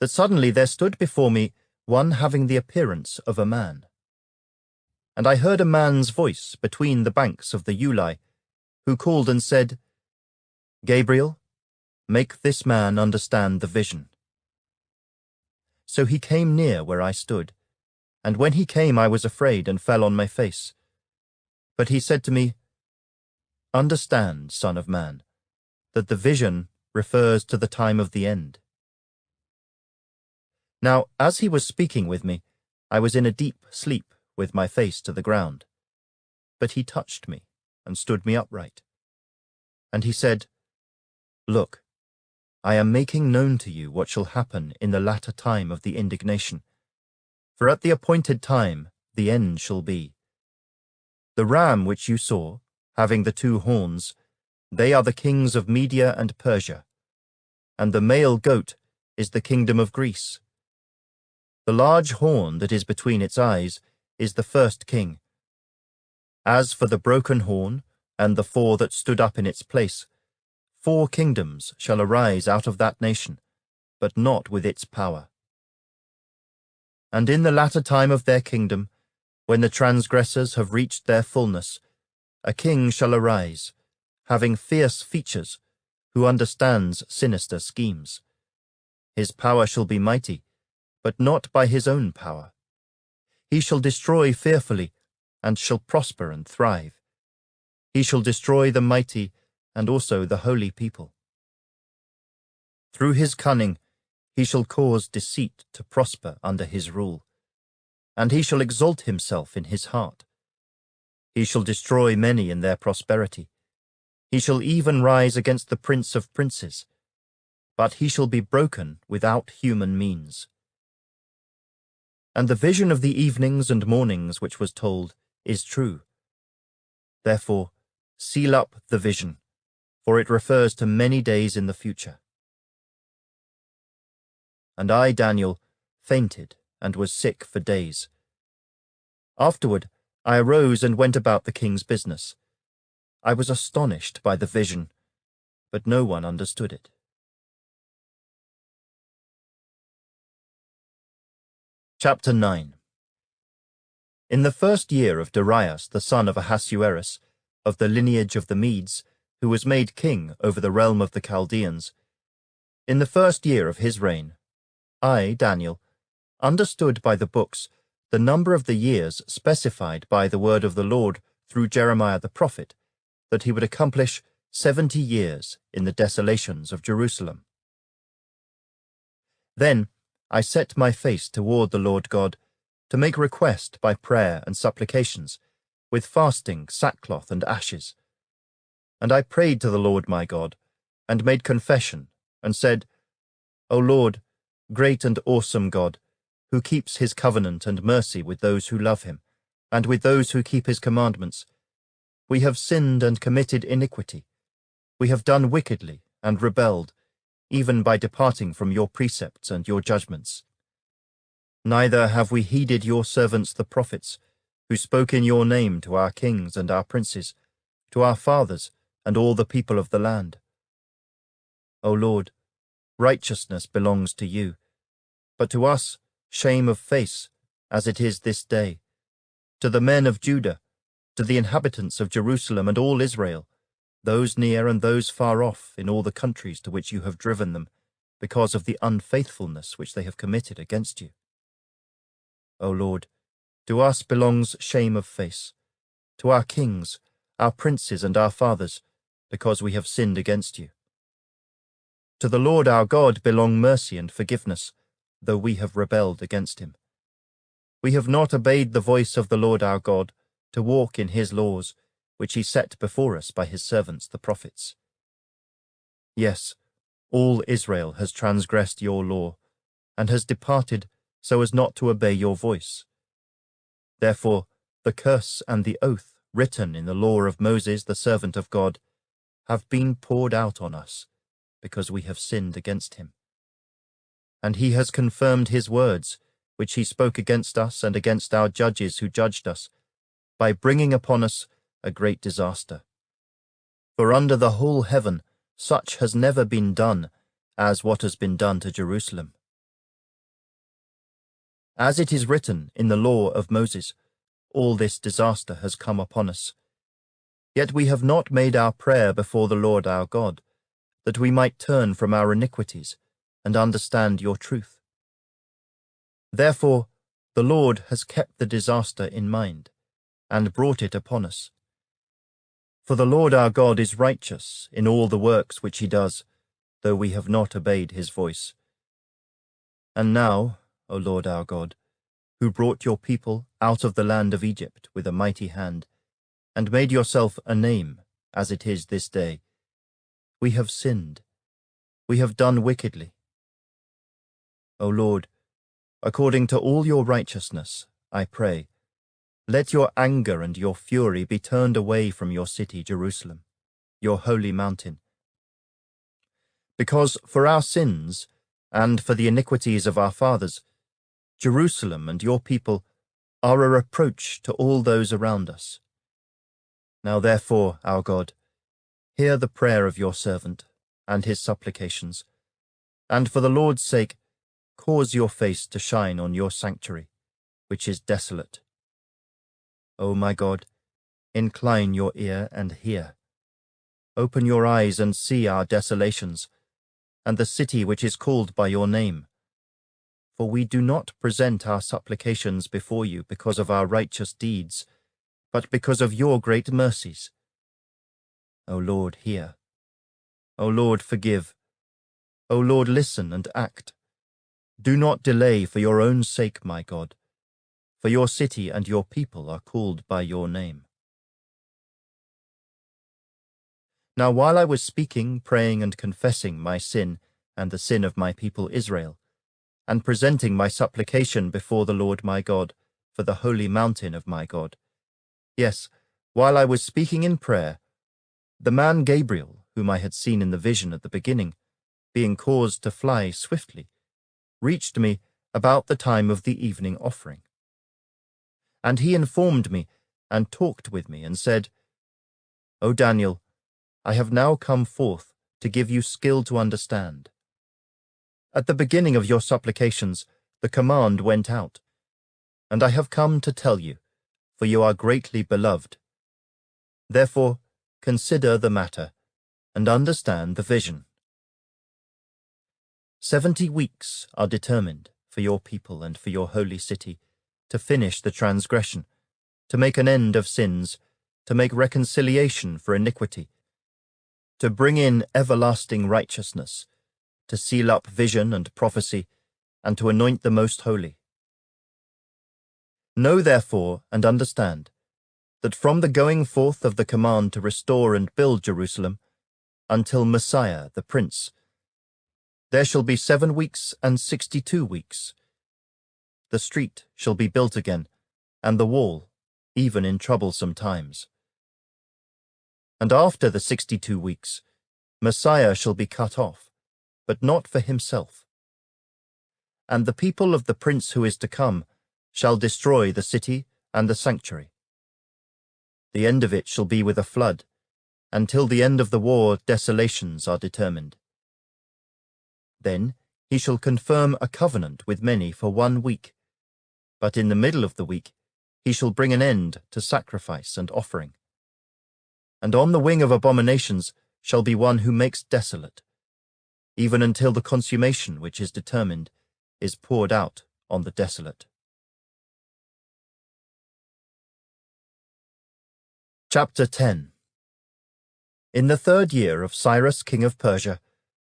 that suddenly there stood before me one having the appearance of a man. And I heard a man's voice between the banks of the Ulai, who called and said, "Gabriel, make this man understand the vision." So he came near where I stood, and when he came I was afraid and fell on my face. But he said to me, "Understand, Son of Man, that the vision refers to the time of the end." Now, as he was speaking with me, I was in a deep sleep with my face to the ground. But he touched me and stood me upright. And he said, "Look, I am making known to you what shall happen in the latter time of the indignation. For at the appointed time the end shall be. The ram which you saw, having the 2 horns, they are the kings of Media and Persia, and the male goat is the kingdom of Greece. The large horn that is between its eyes is the first king. As for the broken horn and the 4 that stood up in its place, 4 kingdoms shall arise out of that nation, but not with its power. And in the latter time of their kingdom, when the transgressors have reached their fullness, a king shall arise, having fierce features, who understands sinister schemes. His power shall be mighty, but not by his own power. He shall destroy fearfully, and shall prosper and thrive. He shall destroy the mighty and also the holy people. Through his cunning he shall cause deceit to prosper under his rule, and he shall exalt himself in his heart. He shall destroy many in their prosperity. He shall even rise against the prince of princes, but he shall be broken without human means. And the vision of the evenings and mornings which was told is true. Therefore, seal up the vision, for it refers to many days in the future. And I, Daniel, fainted and was sick for days. Afterward, I arose and went about the king's business. I was astonished by the vision, but no one understood it. Chapter 9. In the first year of Darius, the son of Ahasuerus, of the lineage of the Medes, who was made king over the realm of the Chaldeans, in the first year of his reign, I, Daniel, understood by the books the number of the years specified by the word of the Lord through Jeremiah the prophet, that he would accomplish 70 years in the desolations of Jerusalem. Then I set my face toward the Lord God, to make request by prayer and supplications, with fasting, sackcloth, and ashes. And I prayed to the Lord my God, and made confession, and said, O Lord, great and awesome God, who keeps his covenant and mercy with those who love him, and with those who keep his commandments, we have sinned and committed iniquity. We have done wickedly and rebelled, even by departing from your precepts and your judgments. Neither have we heeded your servants the prophets, who spoke in your name to our kings and our princes, to our fathers and all the people of the land. O Lord, righteousness belongs to you, but to us shame of face, as it is this day, to the men of Judah, to the inhabitants of Jerusalem and all Israel, those near and those far off in all the countries to which you have driven them, because of the unfaithfulness which they have committed against you. O Lord, to us belongs shame of face, to our kings, our princes and our fathers, because we have sinned against you. To the Lord our God belong mercy and forgiveness, though we have rebelled against him. We have not obeyed the voice of the Lord our God, to walk in his laws, which he set before us by his servants the prophets. Yes, all Israel has transgressed your law, and has departed so as not to obey your voice. Therefore, the curse and the oath written in the law of Moses, the servant of God, have been poured out on us, because we have sinned against him. And he has confirmed his words, which he spoke against us and against our judges who judged us, by bringing upon us a great disaster. For under the whole heaven such has never been done as what has been done to Jerusalem. As it is written in the law of Moses, all this disaster has come upon us. Yet we have not made our prayer before the Lord our God, that we might turn from our iniquities and understand your truth. Therefore, the Lord has kept the disaster in mind, and brought it upon us. For the Lord our God is righteous in all the works which he does, though we have not obeyed his voice. And now, O Lord our God, who brought your people out of the land of Egypt with a mighty hand, and made yourself a name, as it is this day, we have sinned, we have done wickedly. O Lord, according to all your righteousness, I pray, let your anger and your fury be turned away from your city, Jerusalem, your holy mountain. Because for our sins, and for the iniquities of our fathers, Jerusalem and your people are a reproach to all those around us. Now therefore, our God, hear the prayer of your servant and his supplications, and for the Lord's sake, cause your face to shine on your sanctuary, which is desolate. O my God, incline your ear and hear. Open your eyes and see our desolations, and the city which is called by your name. For we do not present our supplications before you because of our righteous deeds, but because of your great mercies. O Lord, hear. O Lord, forgive. O Lord, listen and act. Do not delay for your own sake, my God, for your city and your people are called by your name. Now while I was speaking, praying, and confessing my sin and the sin of my people Israel, and presenting my supplication before the Lord my God for the holy mountain of my God, yes, while I was speaking in prayer, the man Gabriel, whom I had seen in the vision at the beginning, being caused to fly swiftly, reached me about the time of the evening offering. And he informed me and talked with me and said, O Daniel, I have now come forth to give you skill to understand. At the beginning of your supplications, the command went out, and I have come to tell you, for you are greatly beloved. Therefore, consider the matter and understand the vision. 70 weeks are determined for your people and for your holy city, to finish the transgression, to make an end of sins, to make reconciliation for iniquity, to bring in everlasting righteousness, to seal up vision and prophecy, and to anoint the most holy. Know therefore and understand that from the going forth of the command to restore and build Jerusalem until Messiah the Prince, there shall be 7 weeks and 62 weeks. The street shall be built again, and the wall, even in troublesome times. And after the 62 weeks, Messiah shall be cut off, but not for himself. And the people of the Prince who is to come shall destroy the city and the sanctuary. The end of it shall be with a flood. Until the end of the war, desolations are determined. Then he shall confirm a covenant with many for 1 week, but in the middle of the week he shall bring an end to sacrifice and offering. And on the wing of abominations shall be one who makes desolate, even until the consummation which is determined is poured out on the desolate. Chapter 10. In the 3rd year of Cyrus king of Persia,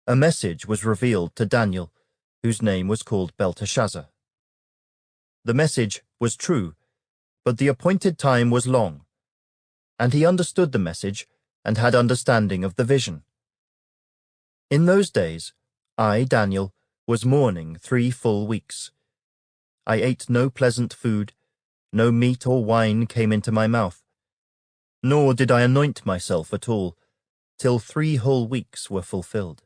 a message was revealed to Daniel, whose name was called Belteshazzar. The message was true, but the appointed time was long, and he understood the message and had understanding of the vision. In those days, I, Daniel, was mourning 3 full weeks. I ate no pleasant food, no meat or wine came into my mouth, nor did I anoint myself at all, till 3 whole weeks were fulfilled.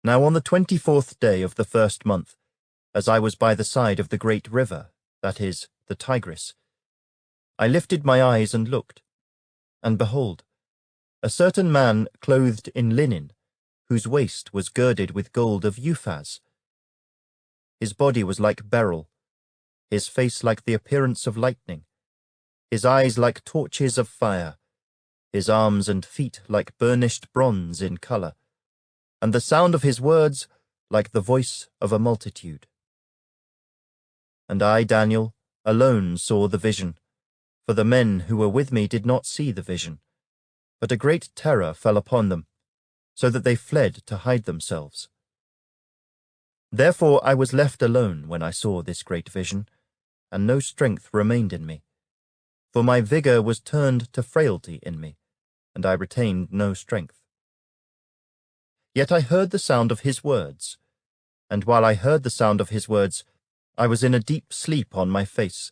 Now on the 24th day of the 1st month, as I was by the side of the great river, that is, the Tigris, I lifted my eyes and looked, and behold, a certain man clothed in linen, whose waist was girded with gold of Uphaz. His body was like beryl, his face like the appearance of lightning, his eyes like torches of fire, his arms and feet like burnished bronze in color, and the sound of his words like the voice of a multitude. And I, Daniel, alone saw the vision, for the men who were with me did not see the vision, but a great terror fell upon them, so that they fled to hide themselves. Therefore I was left alone when I saw this great vision, and no strength remained in me, for my vigor was turned to frailty in me, and I retained no strength. Yet I heard the sound of his words, and while I heard the sound of his words, I was in a deep sleep on my face,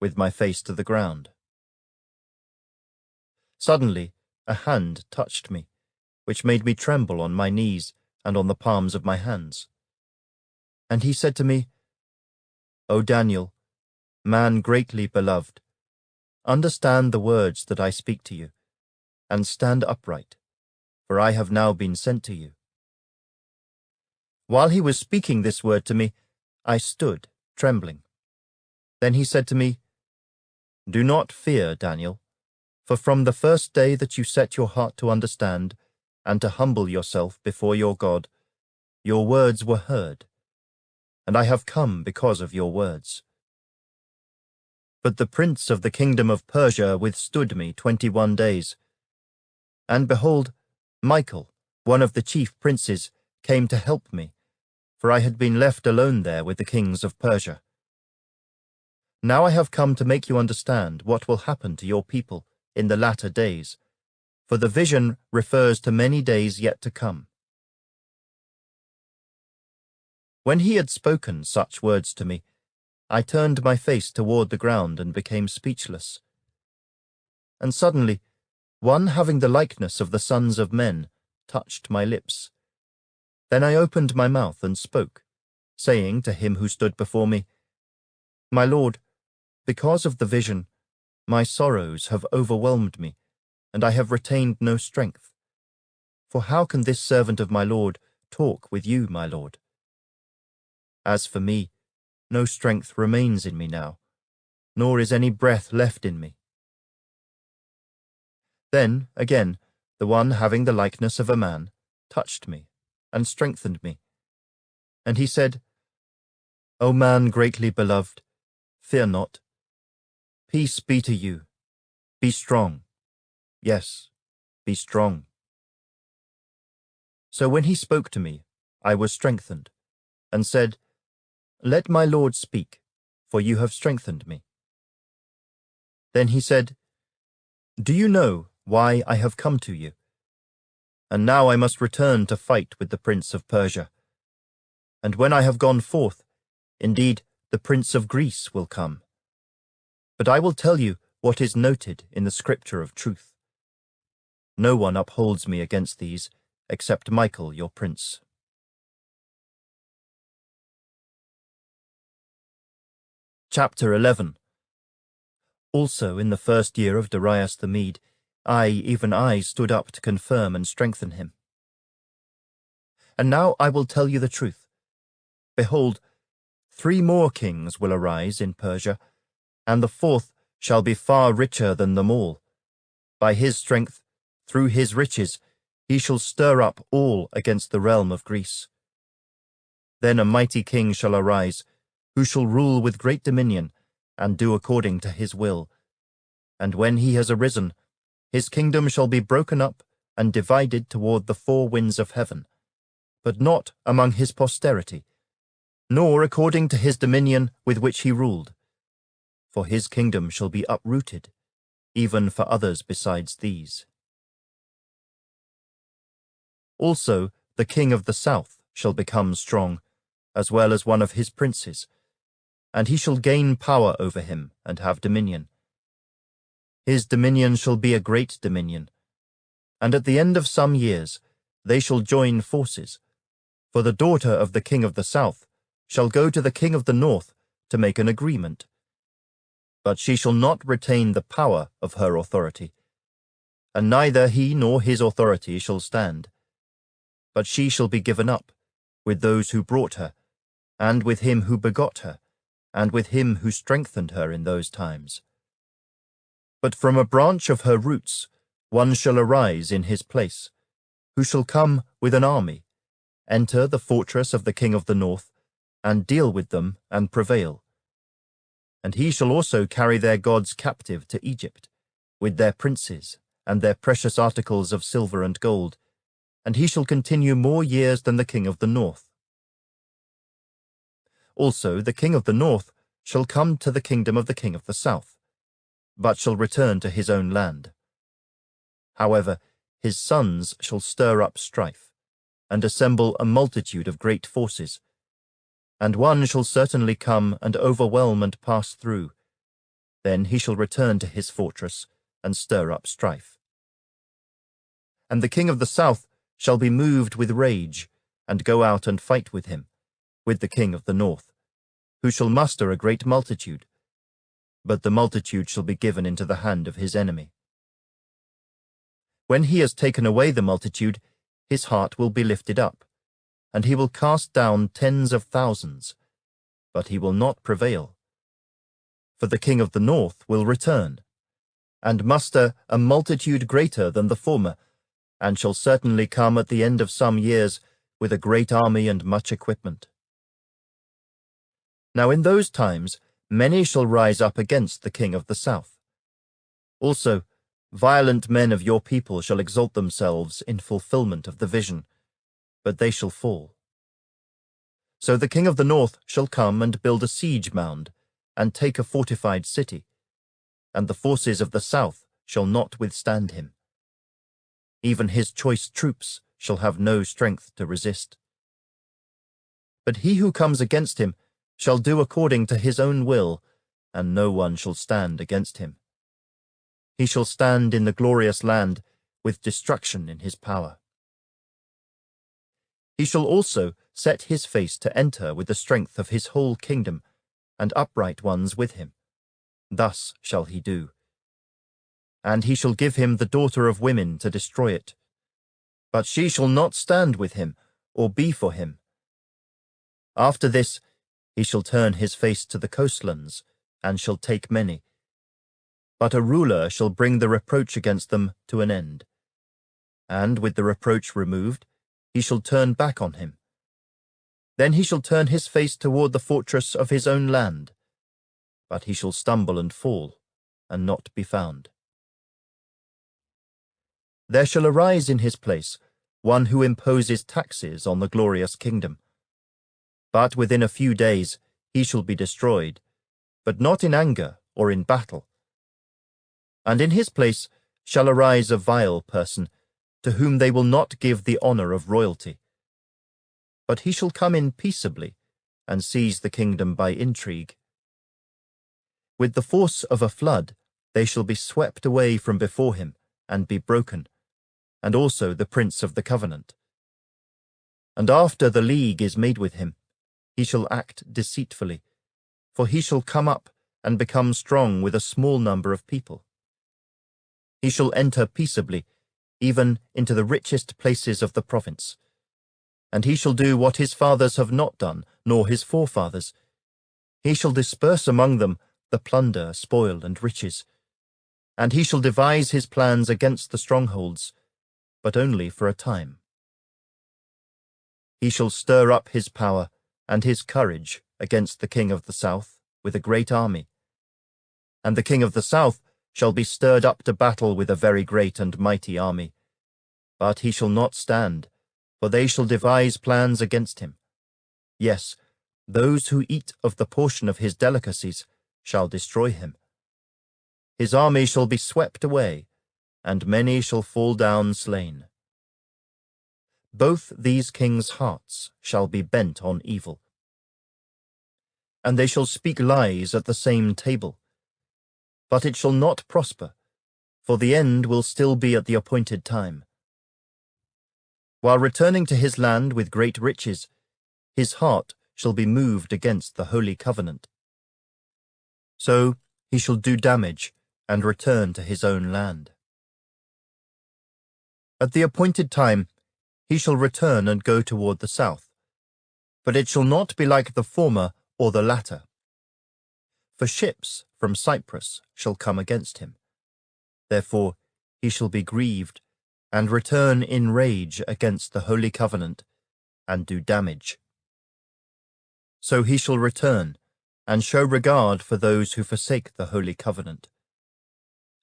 with my face to the ground. Suddenly a hand touched me, which made me tremble on my knees and on the palms of my hands. And he said to me, O Daniel, man greatly beloved, understand the words that I speak to you, and stand upright, for I have now been sent to you. While he was speaking this word to me, I stood, trembling. Then he said to me, Do not fear, Daniel, for from the first day that you set your heart to understand and to humble yourself before your God, your words were heard, and I have come because of your words. But the prince of the kingdom of Persia withstood me 21 days. And behold, Michael, one of the chief princes, came to help me, for I had been left alone there with the kings of Persia. Now I have come to make you understand what will happen to your people in the latter days, for the vision refers to many days yet to come. When he had spoken such words to me, I turned my face toward the ground and became speechless. And suddenly one having the likeness of the sons of men touched my lips. Then I opened my mouth and spoke, saying to him who stood before me, My Lord, because of the vision, my sorrows have overwhelmed me, and I have retained no strength. For how can this servant of my Lord talk with you, my Lord? As for me, no strength remains in me now, nor is any breath left in me. Then, again, the one having the likeness of a man touched me and strengthened me. And he said, O man greatly beloved, fear not. Peace be to you. Be strong. Yes, be strong. So when he spoke to me, I was strengthened, and said, Let my Lord speak, for you have strengthened me. Then he said, Do you know why I have come to you? And now I must return to fight with the prince of Persia. And when I have gone forth, indeed, the prince of Greece will come. But I will tell you what is noted in the scripture of truth. No one upholds me against these, except Michael, your prince. Chapter 11. Also in the first year of Darius the Mede, even I, stood up to confirm and strengthen him. And now I will tell you the truth. Behold, 3 more kings will arise in Persia, and the 4th shall be far richer than them all. By his strength, through his riches, he shall stir up all against the realm of Greece. Then a mighty king shall arise, who shall rule with great dominion, and do according to his will. And when he has arisen, his kingdom shall be broken up and divided toward the 4 winds of heaven, but not among his posterity, nor according to his dominion with which he ruled. For his kingdom shall be uprooted, even for others besides these. Also the king of the south shall become strong, as well as one of his princes, and he shall gain power over him and have dominion. His dominion shall be a great dominion, and at the end of some years they shall join forces, for the daughter of the king of the south shall go to the king of the north to make an agreement. But she shall not retain the power of her authority, and neither he nor his authority shall stand. But she shall be given up, with those who brought her, and with him who begot her, and with him who strengthened her in those times. But from a branch of her roots one shall arise in his place, who shall come with an army, enter the fortress of the king of the north, and deal with them and prevail. And he shall also carry their gods captive to Egypt, with their princes and their precious articles of silver and gold, and he shall continue more years than the king of the north. Also the king of the north shall come to the kingdom of the king of the south, but shall return to his own land. However, his sons shall stir up strife, and assemble a multitude of great forces, and one shall certainly come and overwhelm and pass through. Then he shall return to his fortress and stir up strife. And the king of the south shall be moved with rage, and go out and fight with him, with the king of the north, who shall muster a great multitude, but the multitude shall be given into the hand of his enemy. When he has taken away the multitude, his heart will be lifted up, and he will cast down tens of thousands, but he will not prevail. For the king of the north will return, and muster a multitude greater than the former, and shall certainly come at the end of some years with a great army and much equipment. Now in those times many shall rise up against the king of the south. Also, violent men of your people shall exalt themselves in fulfillment of the vision, but they shall fall. So the king of the north shall come and build a siege mound, and take a fortified city, and the forces of the south shall not withstand him. Even his choice troops shall have no strength to resist. But he who comes against him shall do according to his own will, and no one shall stand against him. he shall stand in the glorious land with destruction in his power. He shall also set his face to enter with the strength of his whole kingdom, and upright ones with him. Thus shall he do. And he shall give him the daughter of women to destroy it. But she shall not stand with him, or be for him. After this he shall turn his face to the coastlands, and shall take many. But a ruler shall bring the reproach against them to an end. And with the reproach removed, he shall turn back on him. Then he shall turn his face toward the fortress of his own land. But he shall stumble and fall, and not be found. There shall arise in his place one who imposes taxes on the glorious kingdom. But within a few days he shall be destroyed, but not in anger or in battle. And in his place shall arise a vile person, to whom they will not give the honor of royalty. But he shall come in peaceably, and seize the kingdom by intrigue. With the force of a flood they shall be swept away from before him, and be broken, and also the prince of the covenant. And after the league is made with him, he shall act deceitfully, for he shall come up and become strong with a small number of people. He shall enter peaceably, even into the richest places of the province. And he shall do what his fathers have not done, nor his forefathers. He shall disperse among them the plunder, spoil, and riches. And he shall devise his plans against the strongholds, but only for a time. He shall stir up his power and his courage against the king of the south with a great army. And the king of the south shall be stirred up to battle with a very great and mighty army. But he shall not stand, for they shall devise plans against him. Yes, those who eat of the portion of his delicacies shall destroy him. His army shall be swept away, and many shall fall down slain. Both these kings' hearts shall be bent on evil, and they shall speak lies at the same table. But it shall not prosper, for the end will still be at the appointed time. While returning to his land with great riches, his heart shall be moved against the holy covenant. So he shall do damage and return to his own land. At the appointed time he shall return and go toward the south, but it shall not be like the former or the latter. For ships from Cyprus shall come against him. Therefore he shall be grieved, and return in rage against the holy covenant, and do damage. So he shall return, and show regard for those who forsake the holy covenant.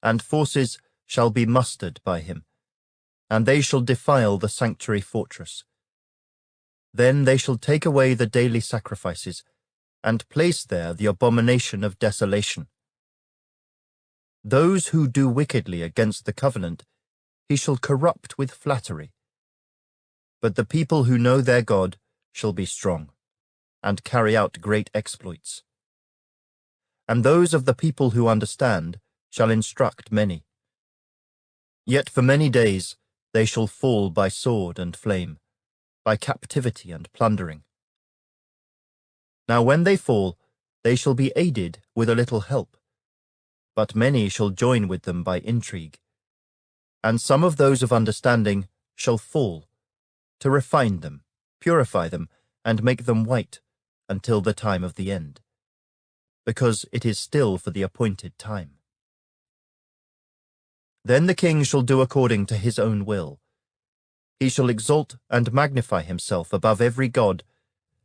And forces shall be mustered by him, and they shall defile the sanctuary fortress. Then they shall take away the daily sacrifices, and place there the abomination of desolation. Those who do wickedly against the covenant he shall corrupt with flattery. But the people who know their God shall be strong, and carry out great exploits. And those of the people who understand shall instruct many. Yet for many days they shall fall by sword and flame, by captivity and plundering. Now when they fall, they shall be aided with a little help, but many shall join with them by intrigue. And some of those of understanding shall fall, to refine them, purify them, and make them white until the time of the end, because it is still for the appointed time. Then the king shall do according to his own will. He shall exalt and magnify himself above every god,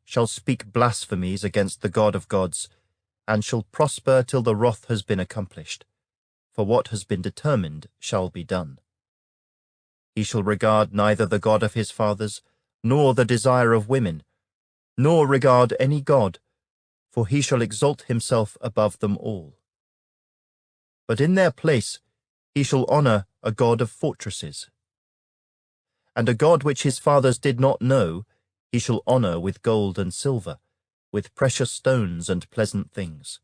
shall speak blasphemies against the God of gods, and shall prosper till the wrath has been accomplished, for what has been determined shall be done. He shall regard neither the God of his fathers, nor the desire of women, nor regard any god, for he shall exalt himself above them all. But in their place he shall honor a god of fortresses. And a god which his fathers did not know he shall honor with gold and silver, with precious stones and pleasant things.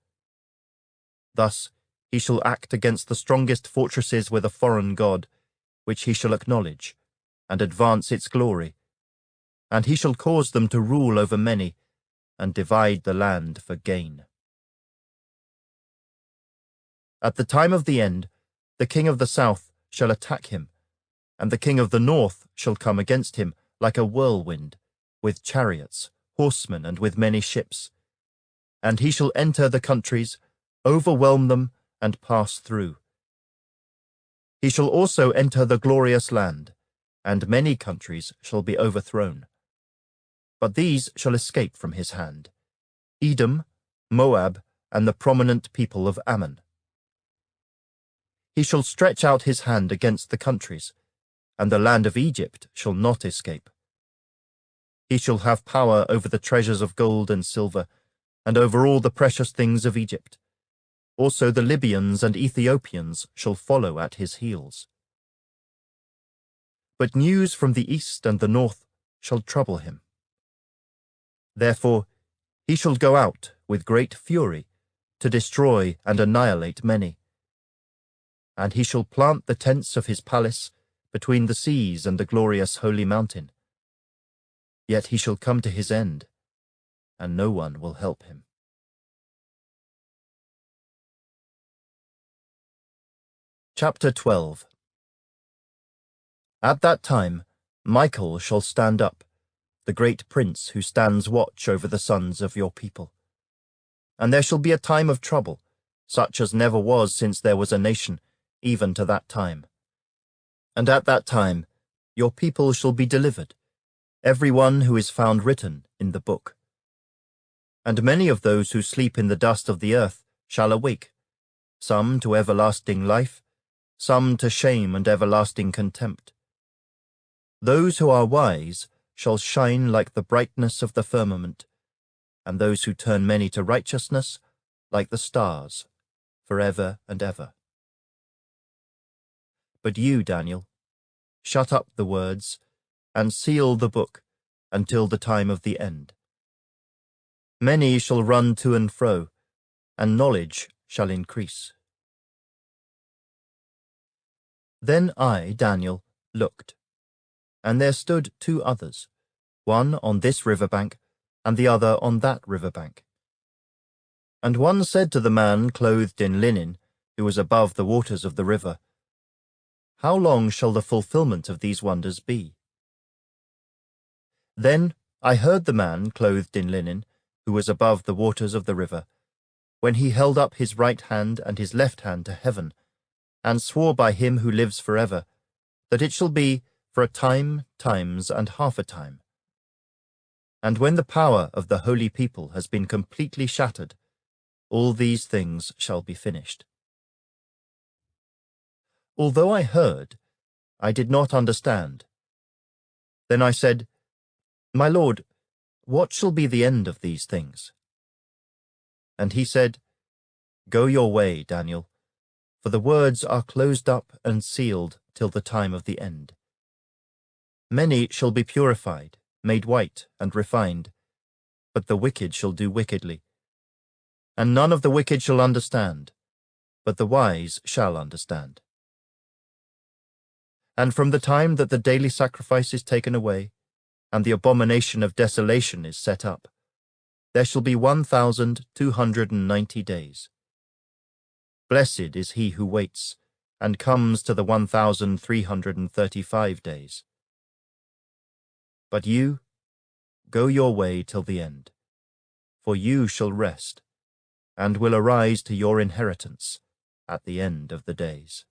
Thus He shall act against the strongest fortresses with a foreign god, which he shall acknowledge, and advance its glory. And he shall cause them to rule over many, and divide the land for gain. At the time of the end, the king of the south shall attack him, and the king of the north shall come against him like a whirlwind, with chariots, horsemen, and with many ships. And he shall enter the countries, overwhelm them, and pass through. He shall also enter the glorious land, and many countries shall be overthrown. But these shall escape from his hand: Edom, Moab, and the prominent people of Ammon. He shall stretch out his hand against the countries, and the land of Egypt shall not escape. He shall have power over the treasures of gold and silver, and over all the precious things of Egypt. Also the Libyans and Ethiopians shall follow at his heels. But news from the east and the north shall trouble him. Therefore he shall go out with great fury to destroy and annihilate many. And he shall plant the tents of his palace between the seas and the glorious holy mountain. Yet he shall come to his end, and no one will help him. Chapter 12. At that time Michael shall stand up, the great prince who stands watch over the sons of your people. And there shall be a time of trouble, such as never was since there was a nation, even to that time. And at that time your people shall be delivered, every one who is found written in the book. And many of those who sleep in the dust of the earth shall awake, some to everlasting life, some to shame and everlasting contempt. Those who are wise shall shine like the brightness of the firmament, and those who turn many to righteousness like the stars, forever and ever. But you, Daniel, shut up the words, and seal the book until the time of the end. Many shall run to and fro, and knowledge shall increase. Then I, Daniel, looked, and there stood two others, one on this river bank, and the other on that river bank. And one said to the man clothed in linen, who was above the waters of the river, How long shall the fulfillment of these wonders be? Then I heard the man clothed in linen, who was above the waters of the river, when he held up his right hand and his left hand to heaven, and swore by him who lives forever, that it shall be for a time, times, and half a time. And when the power of the holy people has been completely shattered, all these things shall be finished. Although I heard, I did not understand. Then I said, My Lord, what shall be the end of these things? And he said, Go your way, Daniel, for the words are closed up and sealed till the time of the end. Many shall be purified, made white and refined, but the wicked shall do wickedly. And none of the wicked shall understand, but the wise shall understand. And from the time that the daily sacrifice is taken away, and the abomination of desolation is set up, there shall be 1,290 days. Blessed is he who waits, and comes to the 1,335 days. But you, go your way till the end, for you shall rest, and will arise to your inheritance at the end of the days.